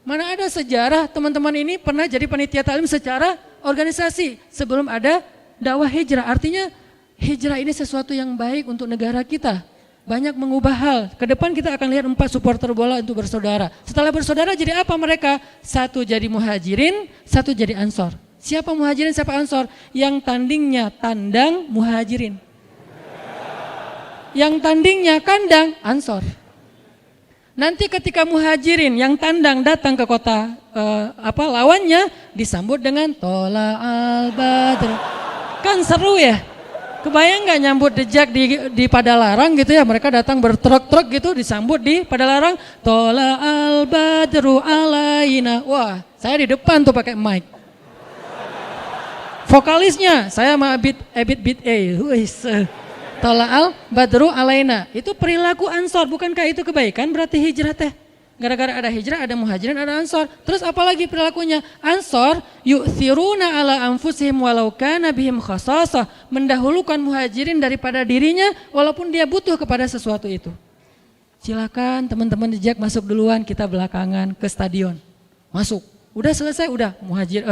Mana ada sejarah teman-teman ini pernah jadi panitia taklim secara organisasi sebelum ada dakwah hijrah. Artinya hijrah ini sesuatu yang baik untuk negara kita. Banyak mengubah hal. Ke depan kita akan lihat 4 supporter bola untuk bersaudara. Setelah bersaudara jadi apa mereka? 1 jadi muhajirin, 1 jadi ansor. Siapa muhajirin, siapa ansor? Yang tandingnya tandang muhajirin. Yang tandingnya kandang ansor. Nanti ketika muhajirin yang tandang datang ke kota lawannya disambut dengan tola al-badr. Kan seru ya? Kebayang nggak nyambut dejak di Padalarang gitu ya, mereka datang bertruk-truk gitu disambut di Padalarang, tola al-badru alaina. Wah, saya di depan tuh pakai mic. Vokalisnya saya sama Ebit tola al-badru alaina. Itu perilaku ansor, bukankah itu kebaikan? Berarti hijrah teh. Gara-gara ada hijrah, ada muhajirin, ada ansor. Terus apalagi perilakunya? Ansor yu'thiruna ala anfusihim walau kana bihim khasasah. Mendahulukan muhajirin daripada dirinya walaupun dia butuh kepada sesuatu itu. Silakan teman-teman dijak masuk duluan, kita belakangan ke stadion. Masuk. Udah selesai, udah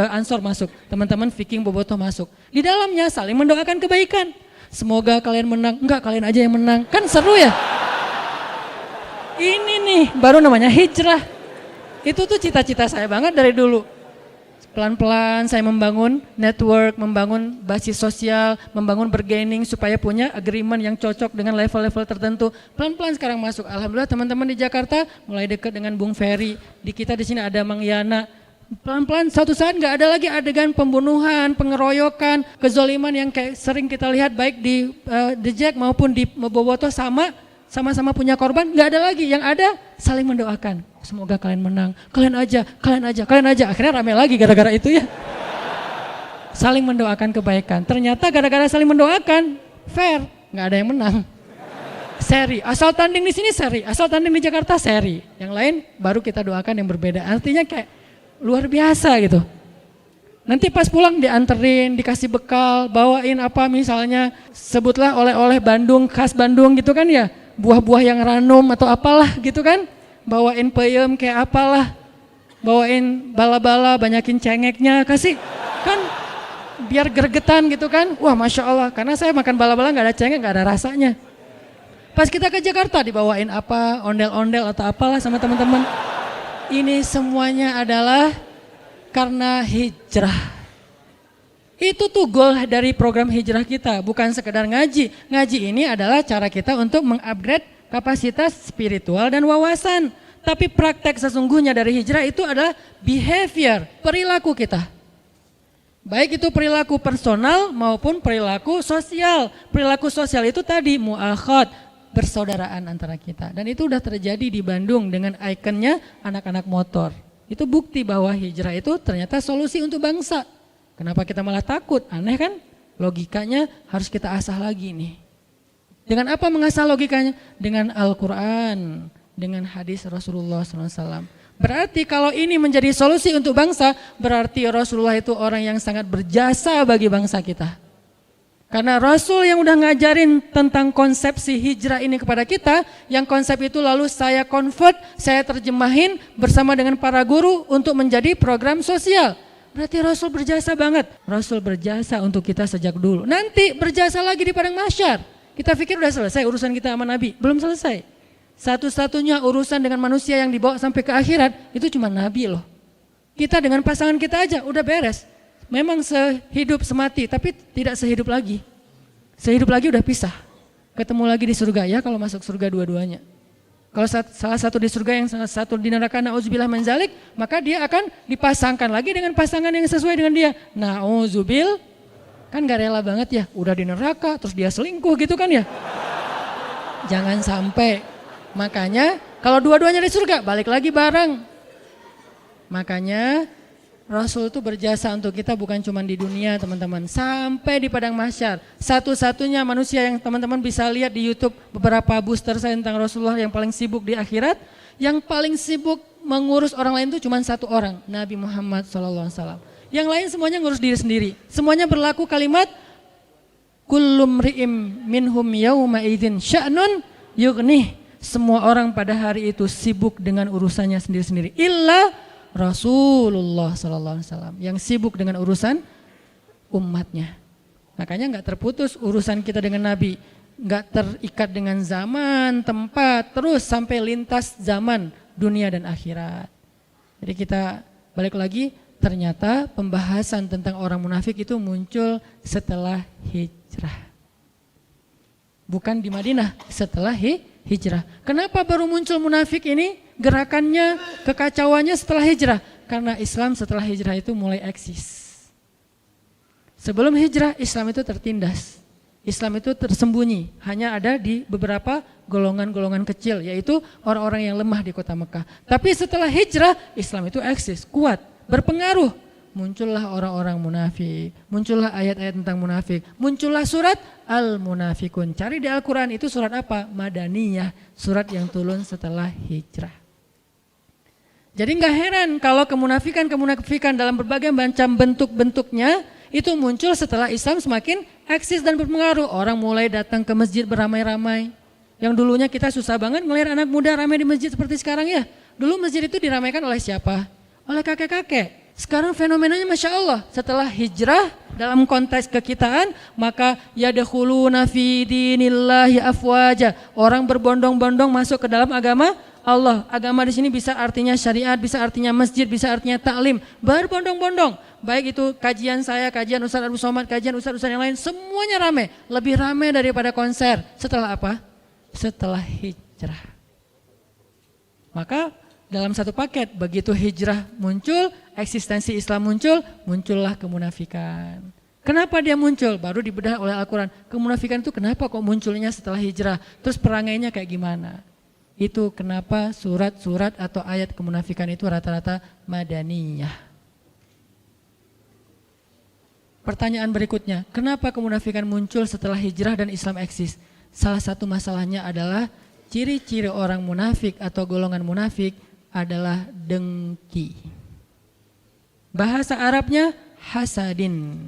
ansor masuk. Teman-teman Viking Bobotoh masuk. Di dalamnya saling mendoakan kebaikan. Semoga kalian menang. Enggak, kalian aja yang menang. Kan seru ya? Ini nih baru namanya hijrah. Itu tuh cita-cita saya banget dari dulu. Pelan-pelan saya membangun network, membangun basis sosial, membangun bergaining supaya punya agreement yang cocok dengan level-level tertentu. Pelan-pelan sekarang masuk. Alhamdulillah teman-teman di Jakarta mulai dekat dengan Bung Ferry. Di kita di sini ada Mang Yana. Pelan-pelan suatu saat nggak ada lagi adegan pembunuhan, pengeroyokan, kezoliman yang kayak sering kita lihat baik di The Jack maupun di Bobotoh sama-sama punya korban, nggak ada lagi. Yang ada saling mendoakan. Semoga kalian menang. Kalian aja. Akhirnya rame lagi gara-gara itu ya. Saling mendoakan kebaikan. Ternyata gara-gara saling mendoakan, fair, nggak ada yang menang. Seri. Asal tanding di sini seri. Asal tanding di Jakarta seri. Yang lain baru kita doakan yang berbeda. Artinya kayak luar biasa gitu. Nanti pas pulang dianterin, dikasih bekal, bawain apa misalnya, sebutlah oleh-oleh Bandung, khas Bandung gitu kan ya. Buah-buah yang ranum atau apalah gitu kan. Bawain peyem kayak apalah. Bawain bala-bala, banyakin cengeknya, kasih kan biar gregetan gitu kan. Wah Masya Allah, karena saya makan bala-bala gak ada cengek, gak ada rasanya. Pas kita ke Jakarta dibawain apa, ondel-ondel atau apalah sama teman-teman. Ini semuanya adalah karena hijrah. Itu tuh goal dari program hijrah kita, bukan sekedar ngaji. Ngaji ini adalah cara kita untuk mengupgrade kapasitas spiritual dan wawasan. Tapi praktek sesungguhnya dari hijrah itu adalah behavior, perilaku kita. Baik itu perilaku personal maupun perilaku sosial. Perilaku sosial itu tadi mu'akhad, persaudaraan antara kita. Dan itu udah terjadi di Bandung dengan ikonnya anak-anak motor. Itu bukti bahwa hijrah itu ternyata solusi untuk bangsa. Kenapa kita malah takut? Aneh kan? Logikanya harus kita asah lagi nih. Dengan apa mengasah logikanya? Dengan Al-Quran, dengan hadis Rasulullah SAW. Berarti kalau ini menjadi solusi untuk bangsa, berarti Rasulullah itu orang yang sangat berjasa bagi bangsa kita. Karena Rasul yang udah ngajarin tentang konsepsi hijrah ini kepada kita, yang konsep itu lalu saya convert, saya terjemahin bersama dengan para guru untuk menjadi program sosial. Berarti Rasul berjasa banget. Rasul berjasa untuk kita sejak dulu. Nanti berjasa lagi di padang mahsyar. Kita pikir udah selesai urusan kita sama Nabi. Belum selesai. Satu-satunya urusan dengan manusia yang dibawa sampai ke akhirat, itu cuma Nabi loh. Kita dengan pasangan kita aja udah beres. Memang sehidup semati, tapi tidak sehidup lagi. Sehidup lagi udah pisah. Ketemu lagi di surga ya kalau masuk surga dua-duanya. Kalau salah satu di surga yang salah satu di neraka, na'udzubillah min zalik, maka dia akan dipasangkan lagi dengan pasangan yang sesuai dengan dia. Na'udzubil, kan gak rela banget ya, udah di neraka terus dia selingkuh gitu kan ya. Jangan sampai. Makanya kalau dua-duanya di surga, balik lagi bareng. Makanya Rasul itu berjasa untuk kita bukan cuma di dunia teman-teman, sampai di padang mahsyar. Satu-satunya manusia yang teman-teman bisa lihat di YouTube beberapa booster saya tentang Rasulullah yang paling sibuk di akhirat, yang paling sibuk mengurus orang lain itu cuma satu orang, Nabi Muhammad SAW. Yang lain semuanya ngurus diri sendiri. Semuanya berlaku kalimat kullum ri'im minhum yawma idzin sya'nun yughnih. Semua orang pada hari itu sibuk dengan urusannya sendiri-sendiri. Illa Rasulullah SAW yang sibuk dengan urusan umatnya. Makanya nggak terputus urusan kita dengan Nabi, nggak terikat dengan zaman, tempat, terus sampai lintas zaman dunia dan akhirat. Jadi kita balik lagi Ternyata pembahasan tentang orang munafik itu muncul setelah hijrah. Bukan di Madinah, setelah hijrah. Kenapa baru muncul munafik ini? Gerakannya, kekacauannya setelah hijrah. Karena Islam setelah hijrah itu mulai eksis. Sebelum hijrah, Islam itu tertindas. Islam itu tersembunyi, hanya ada di beberapa golongan-golongan kecil, yaitu orang-orang yang lemah di kota Mekah. Tapi setelah hijrah, Islam itu eksis, kuat, berpengaruh. Muncullah orang-orang munafik, muncullah ayat-ayat tentang munafik, muncullah surat Al-Munafikun. Cari di Al-Quran itu surat apa? Madaniyah, surat yang turun setelah hijrah. Jadi nggak heran kalau kemunafikan dalam berbagai macam bentuk-bentuknya itu muncul setelah Islam semakin eksis dan berpengaruh. Orang mulai datang ke masjid beramai-ramai. Yang dulunya kita susah banget ngelihat anak muda ramai di masjid seperti sekarang ya. Dulu masjid itu diramaikan oleh siapa? Oleh kakek-kakek. Sekarang fenomenanya Masya Allah, setelah hijrah dalam konteks kekitaan, maka yadkhuluna fi dinillahi afwaja. Orang berbondong-bondong masuk ke dalam agama Allah. Agama di sini bisa artinya syariat, bisa artinya masjid, bisa artinya taklim. Berbondong-bondong. Baik itu kajian saya, kajian Ustaz Abu Somad, kajian Ustaz-Ustaz yang lain, semuanya ramai. Lebih ramai daripada konser. Setelah apa? Setelah hijrah. Maka dalam satu paket, begitu hijrah muncul, eksistensi Islam muncul, muncullah kemunafikan. Kenapa dia muncul? Baru dibedah oleh Al-Quran. Kemunafikan itu kenapa kok munculnya setelah hijrah? Terus perangainya kayak gimana? Itu kenapa surat-surat atau ayat kemunafikan itu rata-rata madaniyah. Pertanyaan berikutnya, kenapa kemunafikan muncul setelah hijrah dan Islam eksis? Salah satu masalahnya adalah ciri-ciri orang munafik atau golongan munafik adalah dengki. Bahasa Arabnya hasadin.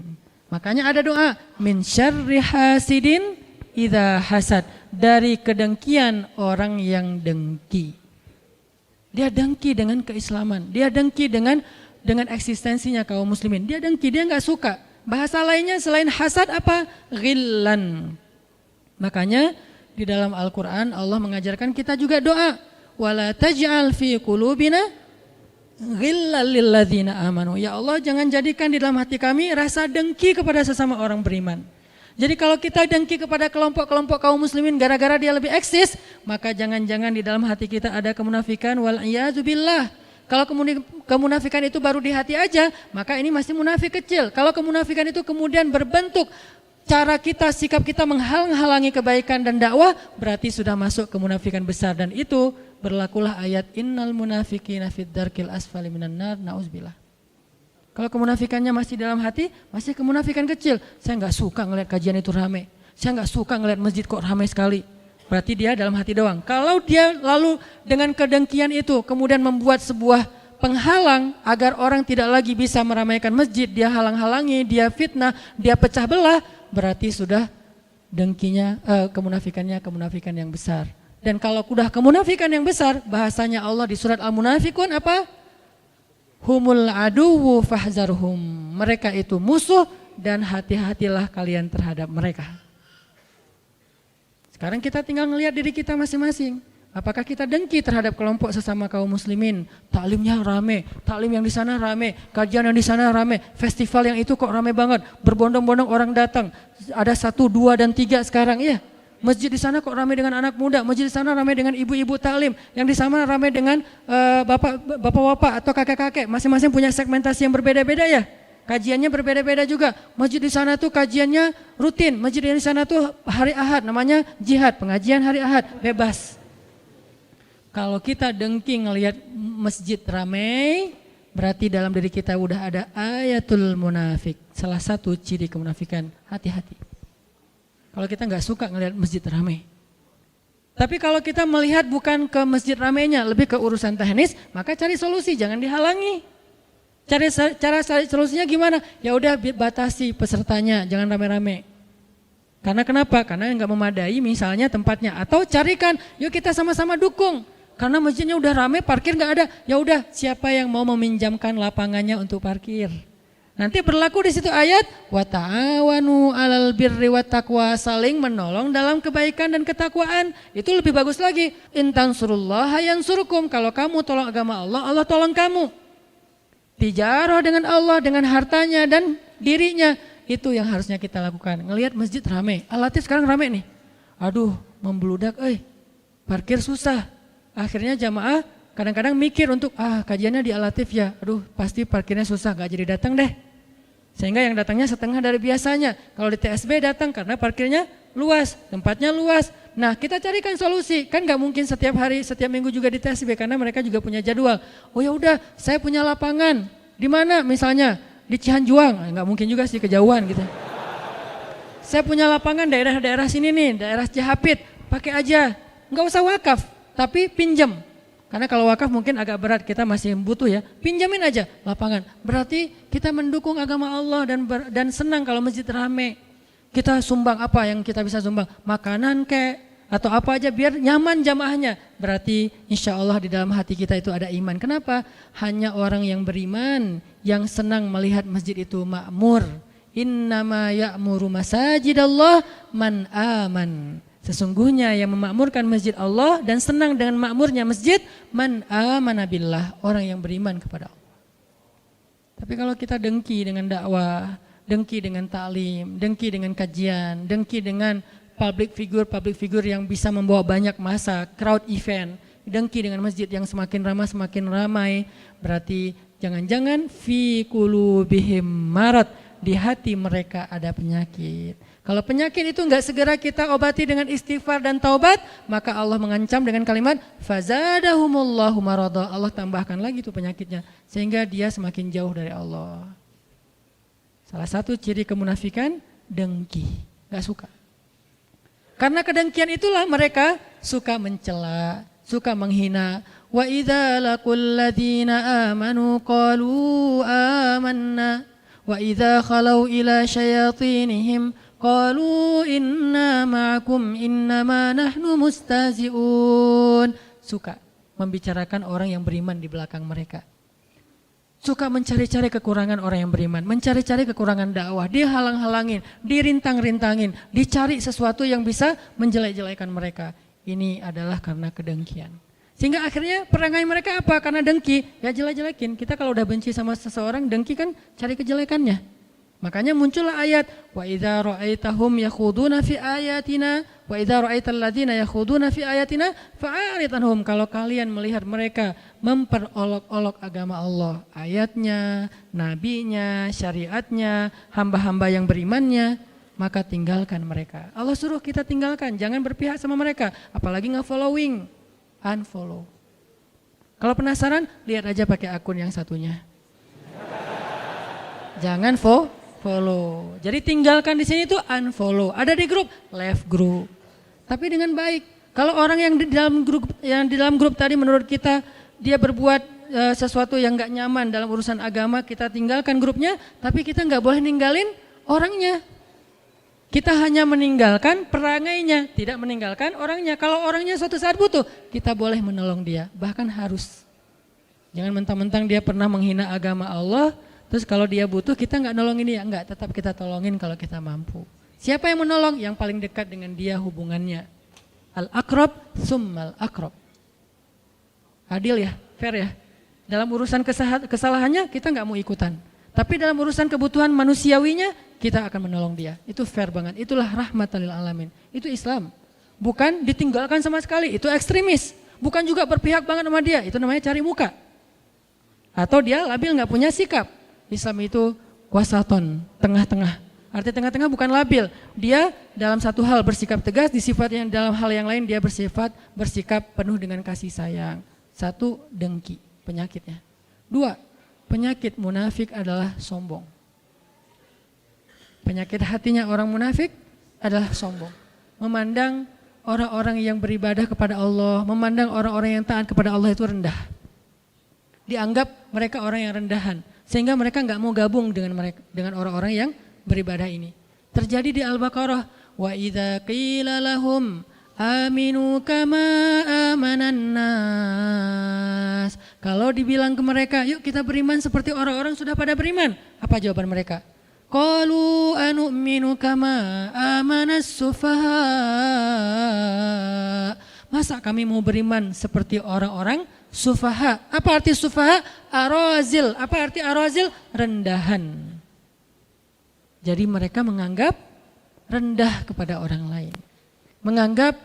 Makanya ada doa min syarri hasidin idza hasad, dari kedengkian orang yang dengki. Dia dengki dengan keislaman, dia dengki dengan eksistensinya kaum muslimin. Dia dengki, dia enggak suka. Bahasa lainnya selain hasad apa? Ghillan. Makanya di dalam Al-Qur'an Allah mengajarkan kita juga doa. Wala taj'al fi qulubina ghillal lil ladzina amanu. Ya Allah, jangan jadikan di dalam hati kami rasa dengki kepada sesama orang beriman. Jadi kalau kita dengki kepada kelompok-kelompok kaum muslimin gara-gara dia lebih eksis, maka jangan-jangan di dalam hati kita ada kemunafikan wal iyadu billah. Kalau kemunafikan itu baru di hati aja, maka ini masih munafik kecil. Kalau kemunafikan itu kemudian berbentuk cara kita, sikap kita menghalang-halangi kebaikan dan dakwah, berarti sudah masuk kemunafikan besar. Dan itu berlakulah ayat innal munafiqina fid darkil asfali minan nar, nauzubillah. Kalau kemunafikannya masih dalam hati, masih kemunafikan kecil. Saya enggak suka ngelihat kajian itu ramai. Saya enggak suka ngelihat masjid kok ramai sekali. Berarti dia dalam hati doang. Kalau dia lalu dengan kedengkian itu kemudian membuat sebuah penghalang agar orang tidak lagi bisa meramaikan masjid, dia halang-halangi, dia fitnah, dia pecah belah, berarti sudah dengkinya, kemunafikan yang besar. Dan kalau sudah kemunafikan yang besar, bahasanya Allah di surat Al-Munafikun apa? Humul aduwu fahzarhum. Mereka itu musuh dan hati-hatilah kalian terhadap mereka. Sekarang kita tinggal ngelihat diri kita masing-masing. Apakah kita dengki terhadap kelompok sesama kaum muslimin? Taklimnya rame, taklim yang di sana rame, kajian yang di sana rame, festival yang itu kok rame banget, berbondong-bondong orang datang. Ada 1, 2, dan 3 sekarang ya. Masjid di sana kok ramai dengan anak muda, masjid di sana ramai dengan ibu-ibu taklim, yang di sana ramai dengan bapak-bapak atau kakek-kakek. Masing-masing punya segmentasi yang berbeda-beda ya. Kajiannya berbeda-beda juga. Masjid di sana tuh kajiannya rutin, masjid di sana tuh hari Ahad, namanya jihad, pengajian hari Ahad, bebas. Kalau kita dengki ngelihat masjid ramai, berarti dalam diri kita udah ada ayatul munafik. Salah satu ciri kemunafikan, hati-hati. Kalau kita nggak suka ngelihat masjid ramai. Tapi kalau kita melihat bukan ke masjid ramainya, lebih ke urusan teknis, maka cari solusi, jangan dihalangi. Cara solusinya gimana? Ya udah batasi pesertanya, jangan rame-rame. Karena kenapa? Karena nggak memadai misalnya tempatnya. Atau carikan, yuk kita sama-sama dukung. Karena masjidnya udah rame, parkir nggak ada. Ya udah, siapa yang mau meminjamkan lapangannya untuk parkir? Nanti berlaku di situ ayat wa ta'awanu 'alal birri wat taqwa, saling menolong dalam kebaikan dan ketakwaan. Itu lebih bagus lagi. In tansurullaha yansurkum, kalau kamu tolong agama Allah, Allah tolong kamu. Tijarah dengan Allah, dengan hartanya dan dirinya. Itu yang harusnya kita lakukan. Ngelihat masjid rame. Al-Latif sekarang rame nih. Aduh, membludak, parkir susah. Akhirnya jamaah kadang-kadang mikir untuk, kajiannya di Al-Latif ya. Aduh, pasti parkirnya susah, gak jadi datang deh. Sehingga yang datangnya setengah dari biasanya. Kalau di TSB datang karena parkirnya luas, tempatnya luas. Nah, kita carikan solusi. Kan gak mungkin setiap hari, setiap minggu juga di TSB karena mereka juga punya jadwal. Oh ya udah, saya punya lapangan. Di mana misalnya? Di Cihanjuang. Gak mungkin juga sih, kejauhan gitu. Saya punya lapangan daerah-daerah sini nih, daerah Cihapit. Pakai aja. Gak usah wakaf, tapi pinjam. Karena kalau wakaf mungkin agak berat, kita masih butuh ya. Pinjamin aja lapangan. Berarti kita mendukung agama Allah dan senang kalau masjid rame. Kita sumbang apa yang kita bisa sumbang? Makanan atau apa aja biar nyaman jamaahnya. Berarti insya Allah di dalam hati kita itu ada iman. Kenapa? Hanya orang yang beriman yang senang melihat masjid itu makmur. Innama ya'muru masajidallah man aman. Sesungguhnya yang memakmurkan masjid Allah dan senang dengan makmurnya masjid, man amana billah, orang yang beriman kepada Allah. Tapi kalau kita dengki dengan dakwah, dengki dengan ta'lim, dengki dengan kajian, dengki dengan public figure yang bisa membawa banyak massa, crowd event, dengki dengan masjid yang semakin ramai, berarti jangan-jangan fi qulubihim marad, di hati mereka ada penyakit. Kalau penyakit itu enggak segera kita obati dengan istighfar dan taubat, maka Allah mengancam dengan kalimat fazadahumullahu marada. Allah tambahkan lagi itu penyakitnya sehingga dia semakin jauh dari Allah. Salah satu ciri kemunafikan dengki, enggak suka. Karena kedengkian itulah mereka suka mencela, suka menghina. Wa idza laqul ladzina amanu qalu amanna wa idza khalau ila syayatinihim qalu inna ma'akum innama nahnu mustahzi'un. Suka membicarakan orang yang beriman di belakang mereka. Suka mencari-cari kekurangan orang yang beriman, mencari-cari kekurangan dakwah, dihalang-halangin, dirintang-rintangin, dicari sesuatu yang bisa menjelek-jelekan mereka. Ini adalah karena kedengkian. Sehingga akhirnya perangai mereka apa? Karena dengki, ya jelek-jelekin. Kita kalau udah benci sama seseorang, dengki kan cari kejelekannya. Makanya muncullah ayat wa idza ra'aitahum yakhuduna fi ayatina wa idza ra'aital ladzina yakhuduna fi ayatina fa'arid anhum. Kalau kalian melihat mereka memperolok-olok agama Allah, ayatnya, nabinya, syariatnya, hamba-hamba yang berimannya, maka tinggalkan mereka. Allah suruh kita tinggalkan, jangan berpihak sama mereka, apalagi nge-following, unfollow. Kalau penasaran, lihat aja pakai akun yang satunya. Jangan follow. Jadi tinggalkan di sini tuh unfollow. Ada di grup, left group. Tapi dengan baik. Kalau orang yang di dalam grup tadi menurut kita dia berbuat sesuatu yang nggak nyaman dalam urusan agama, kita tinggalkan grupnya. Tapi kita nggak boleh ninggalin orangnya. Kita hanya meninggalkan perangainya, tidak meninggalkan orangnya. Kalau orangnya suatu saat butuh, kita boleh menolong dia. Bahkan harus. Jangan mentang-mentang dia pernah menghina agama Allah, terus kalau dia butuh kita nggak nolongin dia, enggak, tetap kita tolongin kalau kita mampu. Siapa yang menolong? Yang paling dekat dengan dia hubungannya. Al-aqrab summal aqrab. Adil ya, fair ya. Dalam urusan kesalahannya kita nggak mau ikutan. Tapi dalam urusan kebutuhan manusiawinya kita akan menolong dia. Itu fair banget. Itulah rahmatan lil alamin. Itu Islam. Bukan ditinggalkan sama sekali. Itu ekstremis. Bukan juga berpihak banget sama dia. Itu namanya cari muka. Atau dia labil nggak punya sikap. Islam itu wasaton, tengah-tengah. Arti tengah-tengah bukan labil. Dia dalam satu hal bersikap tegas, di sifat yang dalam hal yang lain dia bersikap penuh dengan kasih sayang. Satu, dengki, penyakitnya. Dua, penyakit munafik adalah sombong. Penyakit hatinya orang munafik adalah sombong. Memandang orang-orang yang beribadah kepada Allah, memandang orang-orang yang taat kepada Allah itu rendah. Dianggap mereka orang yang rendahan. Sehingga mereka nggak mau gabung dengan orang-orang yang beribadah ini. Terjadi di Al-Baqarah, wa idza qila lahum aminu kama amanan nas. Kalau dibilang ke mereka, yuk kita beriman seperti orang-orang sudah pada beriman. Apa jawaban mereka? Qalu anu'minu kama amanas sufaha. Masa kami mau beriman seperti orang-orang Sufaha. Apa arti sufaha? Arazil. Apa arti arazil? Rendahan. Jadi mereka menganggap rendah kepada orang lain. Menganggap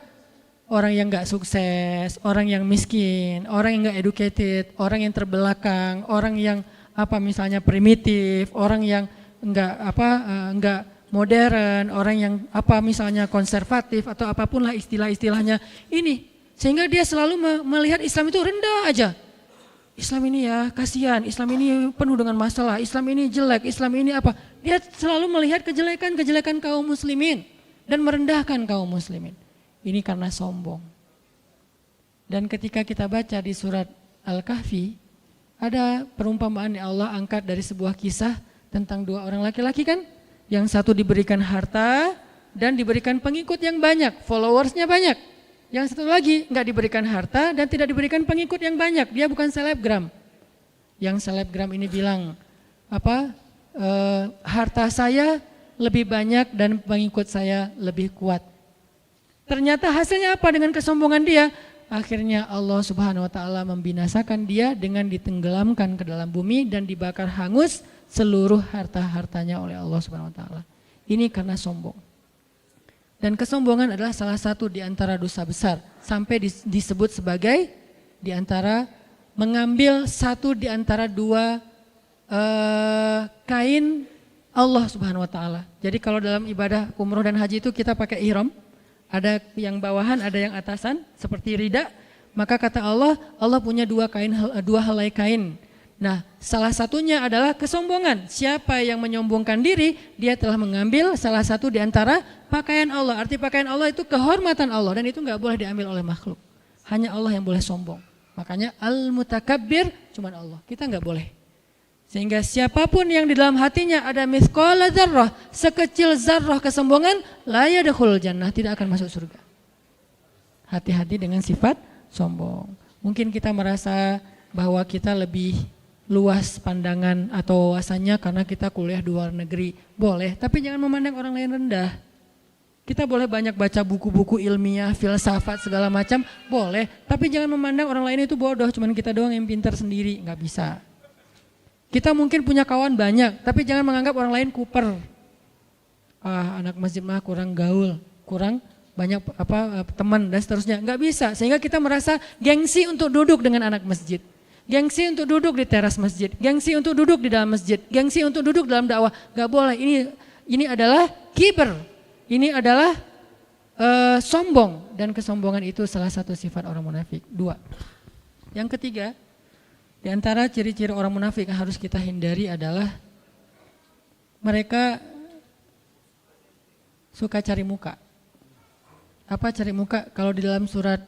orang yang gak sukses, orang yang miskin, orang yang gak educated, orang yang terbelakang, orang yang misalnya primitif, orang yang enggak modern, orang yang misalnya konservatif atau apapun lah istilah-istilahnya ini, sehingga dia selalu melihat Islam itu rendah aja. Islam ini ya kasihan, Islam ini penuh dengan masalah, Islam ini jelek, Islam ini apa? Dia selalu melihat kejelekan-kejelekan kaum muslimin dan merendahkan kaum muslimin. Ini karena sombong. Dan ketika kita baca di surat Al-Kahfi, ada perumpamaan yang Allah angkat dari sebuah kisah tentang dua orang laki-laki kan. Yang satu diberikan harta dan diberikan pengikut yang banyak, followersnya banyak. Yang satu lagi enggak diberikan harta dan tidak diberikan pengikut yang banyak, dia bukan selebgram. Yang selebgram ini bilang, harta saya lebih banyak dan pengikut saya lebih kuat. Ternyata hasilnya apa dengan kesombongan dia? Akhirnya Allah Subhanahu wa taala membinasakan dia dengan ditenggelamkan ke dalam bumi dan dibakar hangus seluruh harta-hartanya oleh Allah Subhanahu wa taala. Ini karena sombong. Dan kesombongan adalah salah satu di antara dosa besar, sampai disebut sebagai di antara mengambil satu di antara dua kain Allah Subhanahu wa taala. Jadi kalau dalam ibadah umroh dan haji itu kita pakai ihram, ada yang bawahan, ada yang atasan seperti rida, maka kata Allah, Allah punya dua helai kain. Nah, salah satunya adalah kesombongan. Siapa yang menyombongkan diri, dia telah mengambil salah satu di antara pakaian Allah. Arti pakaian Allah itu kehormatan Allah dan itu enggak boleh diambil oleh makhluk. Hanya Allah yang boleh sombong. Makanya al-mutakabbir cuma Allah. Kita enggak boleh. Sehingga siapapun yang di dalam hatinya ada mithqala dzarrah, sekecil zarrah kesombongan, la yadkhulul jannah, tidak akan masuk surga. Hati-hati dengan sifat sombong. Mungkin kita merasa bahwa kita lebih luas pandangan atau wawasannya karena kita kuliah di luar negeri. Boleh, tapi jangan memandang orang lain rendah. Kita boleh banyak baca buku-buku ilmiah, filsafat segala macam, boleh. Tapi jangan memandang orang lain itu bodoh, cuman kita doang yang pintar sendiri, nggak bisa. Kita mungkin punya kawan banyak, tapi jangan menganggap orang lain kuper. Anak masjid mah kurang gaul, kurang banyak teman dan seterusnya. Nggak bisa, sehingga kita merasa gengsi untuk duduk dengan anak masjid. Gengsi untuk duduk di teras masjid, gengsi untuk duduk di dalam masjid, gengsi untuk duduk dalam dakwah. Gak boleh, ini adalah kiber, ini adalah sombong. Dan kesombongan itu salah satu sifat orang munafik. 2. Yang ketiga, di antara ciri-ciri orang munafik yang harus kita hindari adalah mereka suka cari muka. Apa cari muka? Kalau di dalam surat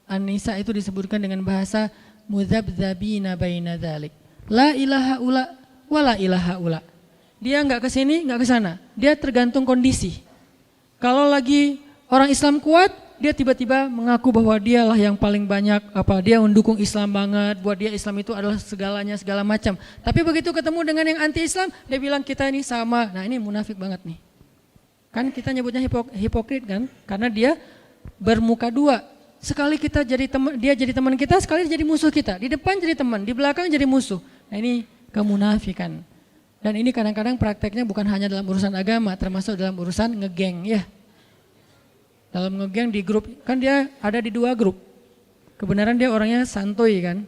An-Nisa itu disebutkan dengan bahasa mudzabdzabina baina dzalik. La ilaha ula wa la ilaha ula. Dia enggak ke sini, enggak ke sana. Dia tergantung kondisi. Kalau lagi orang Islam kuat, dia tiba-tiba mengaku bahwa dialah yang paling banyak, dia mendukung Islam banget, buat dia Islam itu adalah segalanya, segala macam. Tapi begitu ketemu dengan yang anti-Islam, dia bilang kita ini sama. Nah, ini munafik banget nih. Kan kita nyebutnya hipokrit kan? Karena dia bermuka dua. Sekali kita dia jadi teman kita, sekali jadi musuh kita. Di depan jadi teman, di belakang jadi musuh. Nah, ini kemunafikan. Dan ini kadang-kadang prakteknya bukan hanya dalam urusan agama, termasuk dalam urusan ngegeng ya. Dalam ngegeng di grup, kan dia ada di 2 grup. Kebenaran dia orangnya santuy kan.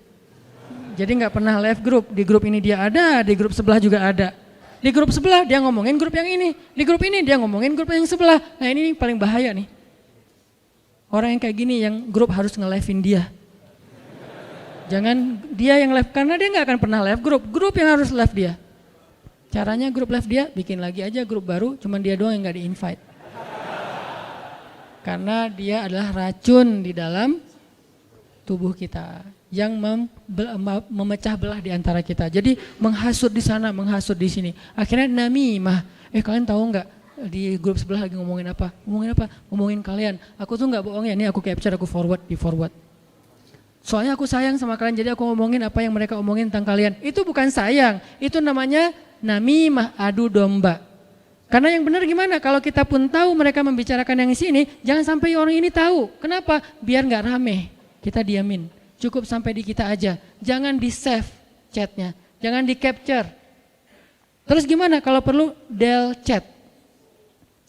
Jadi nggak pernah left grup. Di grup ini dia ada, di grup sebelah juga ada. Di grup sebelah dia ngomongin grup yang ini, di grup ini dia ngomongin grup yang sebelah. Nah, ini paling bahaya nih. Orang yang kayak gini yang grup harus nge-live-in dia. Jangan dia yang live, karena dia nggak akan pernah live grup. Grup yang harus live dia. Caranya grup live dia, bikin lagi aja grup baru, cuman dia doang yang nggak di-invite. Karena dia adalah racun di dalam tubuh kita yang memecah belah di antara kita. Jadi menghasut di sana, menghasut di sini. Akhirnya namimah. Kalian tahu nggak? Di grup sebelah lagi ngomongin apa? Ngomongin kalian. Aku tuh nggak bohong ya, ini aku capture, aku di forward. Soalnya aku sayang sama kalian, jadi aku ngomongin apa yang mereka omongin tentang kalian. Itu bukan sayang, itu namanya namimah, adu domba. Karena yang benar gimana? Kalau kita pun tahu mereka membicarakan yang di sini, jangan sampai orang ini tahu. Kenapa? Biar nggak rame, kita diamin. cukup sampai di kita aja. Jangan di save chatnya, jangan di capture. Terus gimana kalau perlu del chat?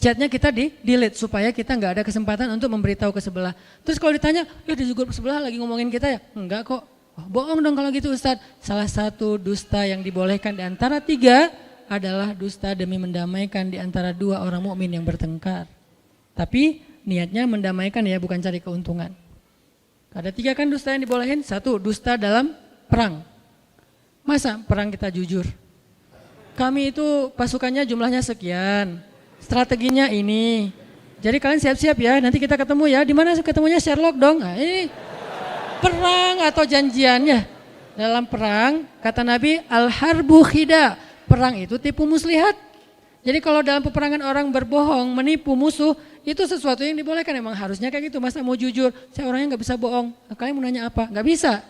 Chatnya kita di delete supaya kita nggak ada kesempatan untuk memberitahu ke sebelah. Terus kalau ditanya, ya di grup sebelah lagi ngomongin kita ya? Enggak kok. Oh, bohong dong kalau gitu Ustadz. Salah satu dusta yang dibolehkan di antara 3 adalah dusta demi mendamaikan di antara 2 orang mukmin yang bertengkar. Tapi niatnya mendamaikan ya, bukan cari keuntungan. Ada 3 kan dusta yang dibolehin. 1, dusta dalam perang. Masa perang kita jujur? Kami itu pasukannya jumlahnya sekian. Strateginya ini. Jadi kalian siap-siap ya, nanti kita ketemu ya. Di mana ketemunya? Sherlock dong. Nah, ini perang atau janjiannya. Dalam perang, kata Nabi, al-harbu khida. Perang itu tipu muslihat. Jadi kalau dalam peperangan orang berbohong, menipu musuh, itu sesuatu yang dibolehkan. Emang harusnya kayak gitu. Masa mau jujur? Saya orangnya nggak bisa bohong. Kalian mau nanya apa? Nggak bisa.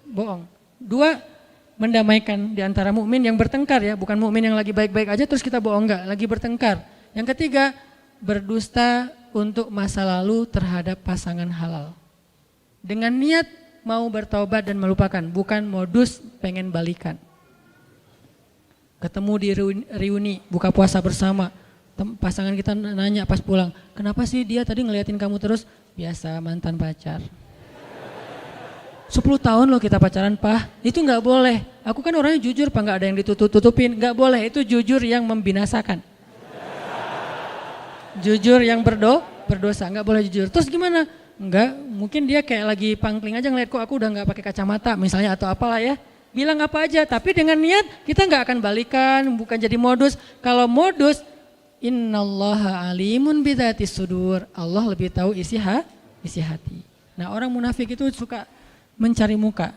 Bohong. 2, mendamaikan di antara mukmin yang bertengkar ya, bukan mukmin yang lagi baik-baik aja terus kita bohong, enggak, lagi bertengkar. Yang ketiga, berdusta untuk masa lalu terhadap pasangan halal. Dengan niat mau bertaubat dan melupakan, bukan modus pengen balikan. Ketemu di reuni, buka puasa bersama, pasangan kita nanya pas pulang, kenapa sih dia tadi ngeliatin kamu terus? Biasa, mantan pacar. 10 tahun loh kita pacaran, Pak. Itu nggak boleh. Aku kan orangnya jujur, Pak, nggak ada yang ditutup-tutupin. Nggak boleh, itu jujur yang membinasakan. Jujur yang berdosa, nggak boleh jujur. Terus gimana? Nggak, mungkin dia kayak lagi pangkling aja ngeliat kok aku udah nggak pakai kacamata misalnya atau apalah ya. Bilang apa aja, tapi dengan niat kita nggak akan balikan, bukan jadi modus. Kalau modus, innallaha alimun bidzatis sudur. Allah lebih tahu isi hati. Nah, orang munafik itu suka mencari muka.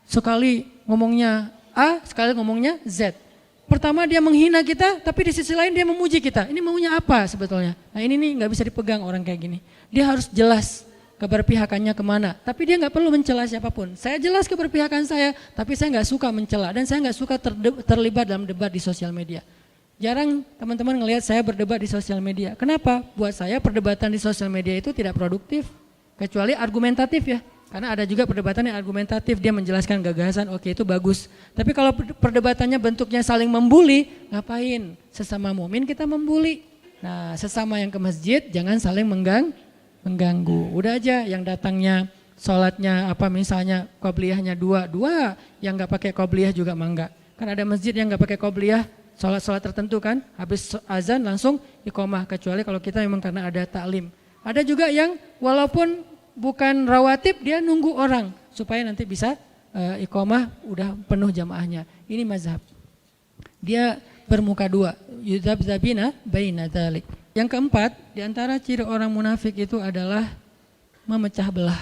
Sekali ngomongnya A, sekali ngomongnya Z. Pertama dia menghina kita, tapi di sisi lain dia memuji kita. Ini maunya apa sebetulnya? Nah ini nih nggak bisa dipegang orang kayak gini. Dia harus jelas keberpihakannya kemana. Tapi dia nggak perlu mencela siapapun. Saya jelas keberpihakan saya, tapi saya nggak suka mencela dan saya nggak suka terlibat dalam debat di sosial media. Jarang teman-teman ngelihat saya berdebat di sosial media. Kenapa? Buat saya perdebatan di sosial media itu tidak produktif, kecuali argumentatif ya. Karena ada juga perdebatan yang argumentatif, dia menjelaskan gagasan, oke itu bagus. Tapi kalau perdebatannya bentuknya saling membuli, ngapain? Sesama mukmin kita membuli. Nah, sesama yang ke masjid jangan saling mengganggu. Udah aja yang datangnya sholatnya apa misalnya qobliyahnya dua, yang nggak pakai qobliyah juga mangga. Kan ada masjid yang nggak pakai qobliyah, sholat tertentu kan, habis azan langsung iqomah, kecuali kalau kita memang karena ada taklim. Ada juga yang walaupun bukan rawatib, dia nunggu orang supaya nanti bisa iqomah udah penuh jamaahnya. Ini mazhab. Dia bermuka 2, yudzabzabina baina dzalik. Yang keempat, di antara ciri orang munafik itu adalah memecah belah.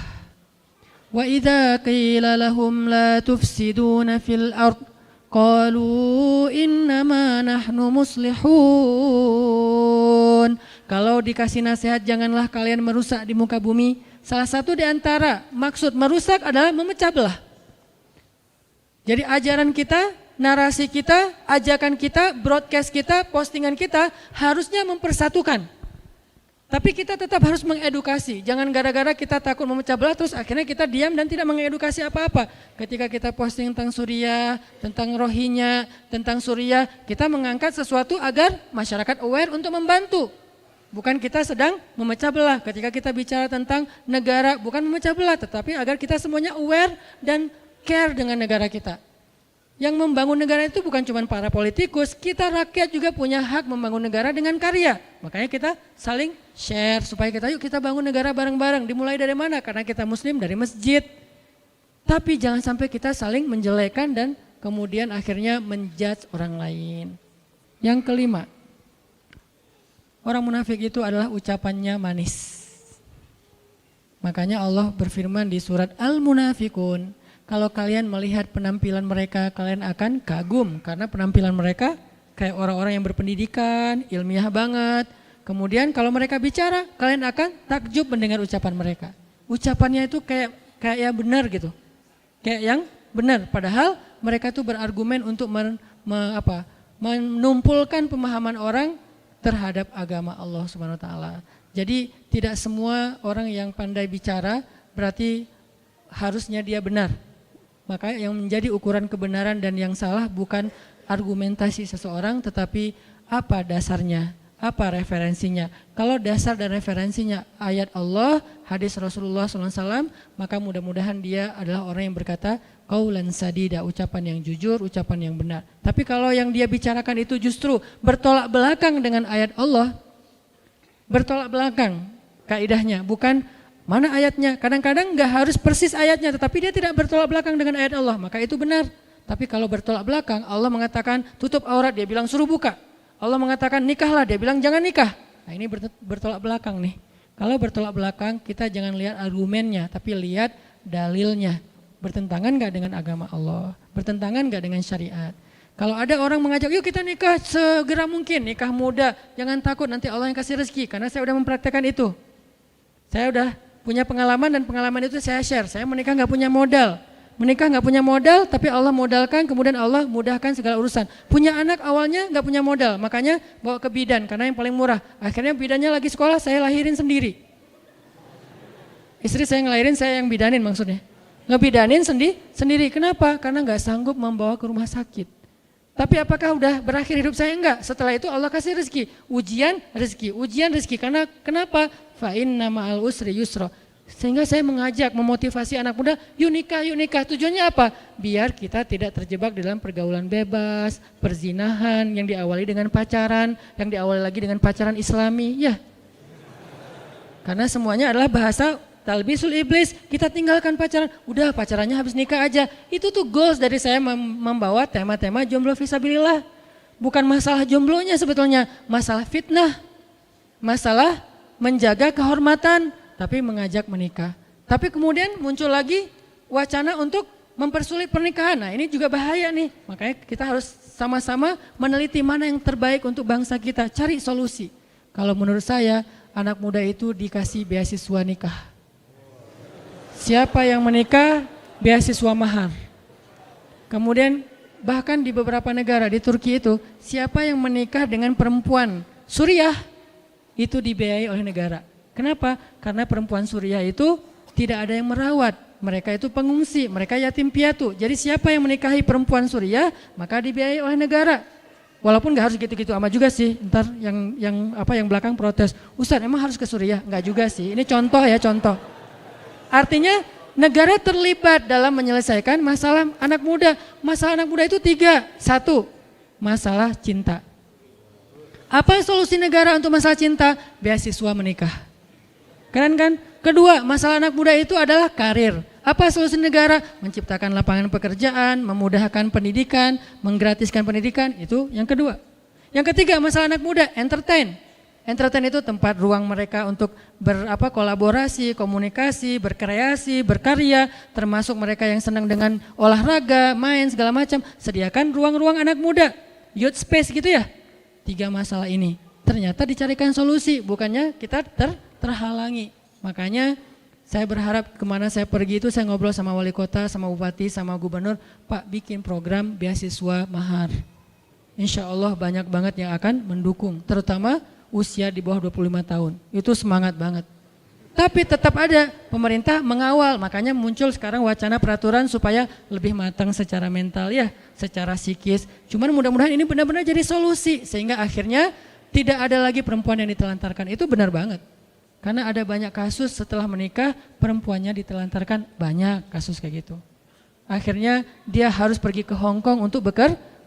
Wa idza qila lahum la tufsiduna fil ard qalu innama nahnu muslihun. Kalau dikasih nasihat janganlah kalian merusak di muka bumi, salah satu di antara maksud merusak adalah memecah belah. Jadi ajaran kita, narasi kita, ajakan kita, broadcast kita, postingan kita harusnya mempersatukan. Tapi kita tetap harus mengedukasi. Jangan gara-gara kita takut memecah belah terus akhirnya kita diam dan tidak mengedukasi apa-apa. Ketika kita posting tentang Suriah, tentang Rohingya, tentang Suriah, kita mengangkat sesuatu agar masyarakat aware untuk membantu. Bukan kita sedang memecah belah. Ketika kita bicara tentang negara, bukan memecah belah, tetapi agar kita semuanya aware dan care dengan negara kita. Yang membangun negara itu bukan cuma para politikus, kita rakyat juga punya hak membangun negara dengan karya. Makanya kita saling share supaya yuk kita bangun negara bareng-bareng. Dimulai dari mana? Karena kita muslim dari masjid. Tapi jangan sampai kita saling menjelekan dan kemudian akhirnya menjudge orang lain. Yang kelima, orang munafik itu adalah ucapannya manis. Makanya Allah berfirman di surat Al-Munafikun, kalau kalian melihat penampilan mereka, kalian akan kagum. Karena penampilan mereka kayak orang-orang yang berpendidikan, ilmiah banget. Kemudian kalau mereka bicara, kalian akan takjub mendengar ucapan mereka. Ucapannya itu kayak yang benar gitu. Kayak yang benar. Padahal mereka itu berargumen untuk menumpulkan pemahaman orang terhadap agama Allah SWT. Jadi tidak semua orang yang pandai bicara berarti harusnya dia benar. Maka yang menjadi ukuran kebenaran dan yang salah bukan argumentasi seseorang, tetapi apa dasarnya, apa referensinya. Kalau dasar dan referensinya ayat Allah, hadis Rasulullah SAW, maka mudah-mudahan dia adalah orang yang berkata qaulan sadida, ucapan yang jujur, ucapan yang benar. Tapi kalau yang dia bicarakan itu justru bertolak belakang dengan ayat Allah, bertolak belakang kaidahnya, bukan mana ayatnya. Kadang-kadang enggak harus persis ayatnya, tetapi dia tidak bertolak belakang dengan ayat Allah, maka itu benar. Tapi kalau bertolak belakang, Allah mengatakan tutup aurat, dia bilang suruh buka. Allah mengatakan nikahlah, dia bilang jangan nikah. Nah ini bertolak belakang nih. Kalau bertolak belakang, kita jangan lihat argumennya, tapi lihat dalilnya. Bertentangan enggak dengan agama Allah? Bertentangan enggak dengan syariat? Kalau ada orang mengajak, yuk kita nikah segera mungkin, nikah muda, jangan takut nanti Allah yang kasih rezeki, karena saya udah mempraktekkan itu. Saya udah punya pengalaman dan pengalaman itu saya share. Saya menikah nggak punya modal. Menikah nggak punya modal, tapi Allah modalkan, kemudian Allah mudahkan segala urusan. Punya anak awalnya nggak punya modal, makanya bawa ke bidan karena yang paling murah. Akhirnya bidannya lagi sekolah, saya lahirin sendiri. Istri saya ngelahirin, saya yang bidanin maksudnya. Ngebidanin sendiri. Kenapa? Karena nggak sanggup membawa ke rumah sakit. Tapi apakah udah berakhir hidup saya? Enggak. Setelah itu Allah kasih rezeki. Ujian rezeki. Karena kenapa? Fa inna ma'al usri yusra. Sehingga saya mengajak, memotivasi anak muda, yuk nikah. Tujuannya apa? Biar kita tidak terjebak dalam pergaulan bebas, perzinahan yang diawali dengan pacaran, yang diawali lagi dengan pacaran Islami. Ya. Karena semuanya adalah bahasa talbisul iblis, kita tinggalkan pacaran, udah pacarannya habis nikah aja. Itu tuh goals dari saya membawa tema-tema jomblo fisabilillah. Bukan masalah jomblonya sebetulnya, masalah fitnah, masalah menjaga kehormatan, tapi mengajak menikah. Tapi kemudian muncul lagi wacana untuk mempersulit pernikahan. Nah ini juga bahaya nih, makanya kita harus sama-sama meneliti mana yang terbaik untuk bangsa kita, cari solusi. Kalau menurut saya, anak muda itu dikasih beasiswa nikah. Siapa yang menikah, beasiswa mahar. Kemudian bahkan di beberapa negara, di Turki itu, siapa yang menikah dengan perempuan Suriah, itu dibiayai oleh negara. Kenapa? Karena perempuan Suriah itu tidak ada yang merawat. Mereka itu pengungsi, mereka yatim piatu. Jadi siapa yang menikahi perempuan Suriah, maka dibiayai oleh negara. Walaupun nggak harus gitu-gitu amat juga sih. Ntar yang belakang protes, Ustaz emang harus ke Suriah? Nggak juga sih. Ini contoh ya, contoh. Artinya negara terlibat dalam menyelesaikan masalah anak muda. Masalah anak muda itu 3. 1, masalah cinta. Apa solusi negara untuk masalah cinta? Beasiswa menikah. Keren kan? Kedua, masalah anak muda itu adalah karir. Apa solusi negara? Menciptakan lapangan pekerjaan, memudahkan pendidikan, menggratiskan pendidikan. Itu yang kedua. Yang ketiga, masalah anak muda, entertain. Entertain itu tempat ruang mereka untuk kolaborasi, komunikasi, berkreasi, berkarya, termasuk mereka yang senang dengan olahraga, main segala macam. Sediakan ruang-ruang anak muda, youth space gitu ya. 3 masalah ini ternyata dicarikan solusi, bukannya kita terhalangi. Makanya saya berharap kemana saya pergi itu saya ngobrol sama wali kota, sama bupati, sama gubernur, Pak bikin program beasiswa mahar. Insya Allah banyak banget yang akan mendukung, terutama usia di bawah 25 tahun. Itu semangat banget. Tapi tetap ada pemerintah mengawal, makanya muncul sekarang wacana peraturan supaya lebih matang secara mental ya, secara psikis. Cuman mudah-mudahan ini benar-benar jadi solusi sehingga akhirnya tidak ada lagi perempuan yang ditelantarkan. Itu benar banget. Karena ada banyak kasus setelah menikah perempuannya ditelantarkan, banyak kasus kayak gitu. Akhirnya dia harus pergi ke Hong Kong untuk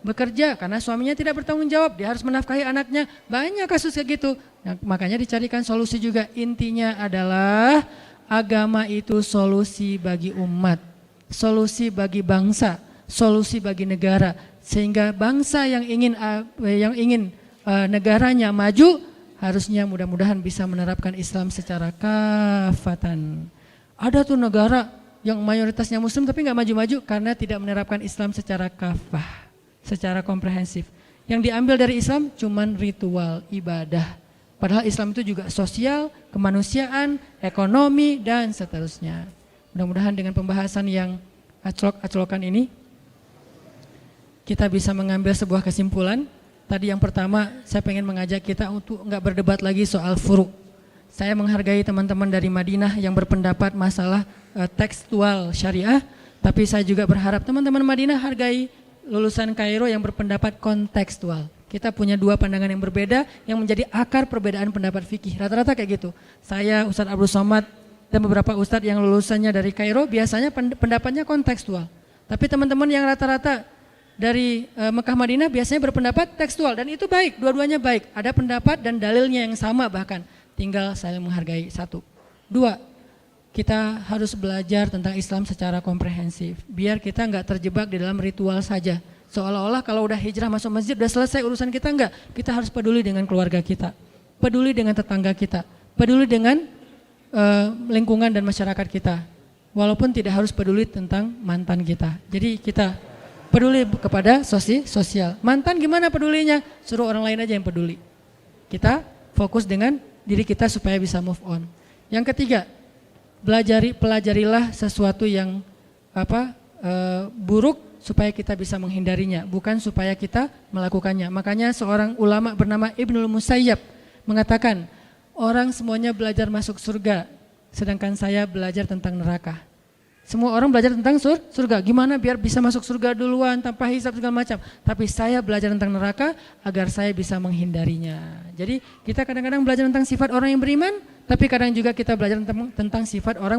bekerja karena suaminya tidak bertanggung jawab, dia harus menafkahi anaknya. Banyak kasus kayak gitu. Nah, makanya dicarikan solusi juga. Intinya adalah agama itu solusi bagi umat, solusi bagi bangsa, solusi bagi negara. Sehingga bangsa yang ingin negaranya maju harusnya mudah-mudahan bisa menerapkan Islam secara kafatan. Ada tuh negara yang mayoritasnya Muslim tapi nggak maju-maju karena tidak menerapkan Islam secara kafah, secara komprehensif. Yang diambil dari Islam cuman ritual, ibadah. Padahal Islam itu juga sosial, kemanusiaan, ekonomi, dan seterusnya. Mudah-mudahan dengan pembahasan yang aclok-aclokan ini, kita bisa mengambil sebuah kesimpulan. Tadi yang pertama, saya pengen mengajak kita untuk enggak berdebat lagi soal furu'. saya menghargai teman-teman dari Madinah yang berpendapat masalah tekstual syariah, tapi saya juga berharap teman-teman Madinah hargai lulusan Kairo yang berpendapat kontekstual. Kita punya dua pandangan yang berbeda yang menjadi akar perbedaan pendapat fikih. Rata-rata kayak gitu. Saya, Ustadz Abdul Somad, dan beberapa ustadz yang lulusannya dari Kairo biasanya pendapatnya kontekstual. Tapi teman-teman yang rata-rata dari Mekah Madinah biasanya berpendapat tekstual, dan itu baik, dua-duanya baik. Ada pendapat dan dalilnya yang sama bahkan. Tinggal saling menghargai, satu. Dua, kita harus belajar tentang Islam secara komprehensif. Biar kita nggak terjebak di dalam ritual saja. Seolah-olah kalau udah hijrah masuk masjid udah selesai urusan kita, enggak. Kita harus peduli dengan keluarga kita, peduli dengan tetangga kita, peduli dengan lingkungan dan masyarakat kita. Walaupun tidak harus peduli tentang mantan kita. Jadi kita peduli kepada sosial. Mantan gimana pedulinya? Suruh orang lain aja yang peduli. Kita fokus dengan diri kita supaya bisa move on. Yang ketiga, pelajarilah sesuatu yang buruk supaya kita bisa menghindarinya, bukan supaya kita melakukannya. Makanya seorang ulama bernama Ibnul Musayyab mengatakan, orang semuanya belajar masuk surga, sedangkan saya belajar tentang neraka. Semua orang belajar tentang surga, gimana biar bisa masuk surga duluan tanpa hisab segala macam. Tapi saya belajar tentang neraka agar saya bisa menghindarinya. Jadi kita kadang-kadang belajar tentang sifat orang yang beriman, tapi kadang juga kita belajar tentang sifat orang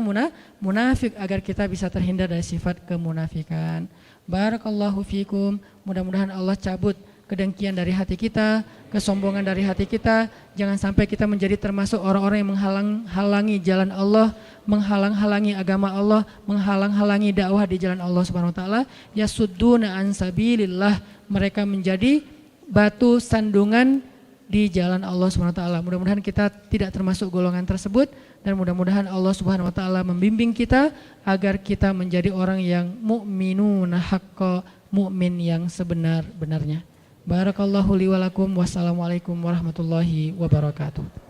munafik agar kita bisa terhindar dari sifat kemunafikan. Barakallahu fikum, mudah-mudahan Allah cabut kedengkian dari hati kita, kesombongan dari hati kita. Jangan sampai kita menjadi termasuk orang-orang yang menghalang-halangi jalan Allah, menghalang-halangi agama Allah, menghalang-halangi dakwah di jalan Allah Subhanahu wa taala. Yasudduna an sabilillah, mereka menjadi batu sandungan di jalan Allah Subhanahu wa taala. Mudah-mudahan kita tidak termasuk golongan tersebut, dan mudah-mudahan Allah Subhanahu wa taala membimbing kita agar kita menjadi orang yang mukminuna haqqa, mukmin yang sebenar-benarnya. Barakallahu li wa lakum, wassalamualaikum warahmatullahi wabarakatuh.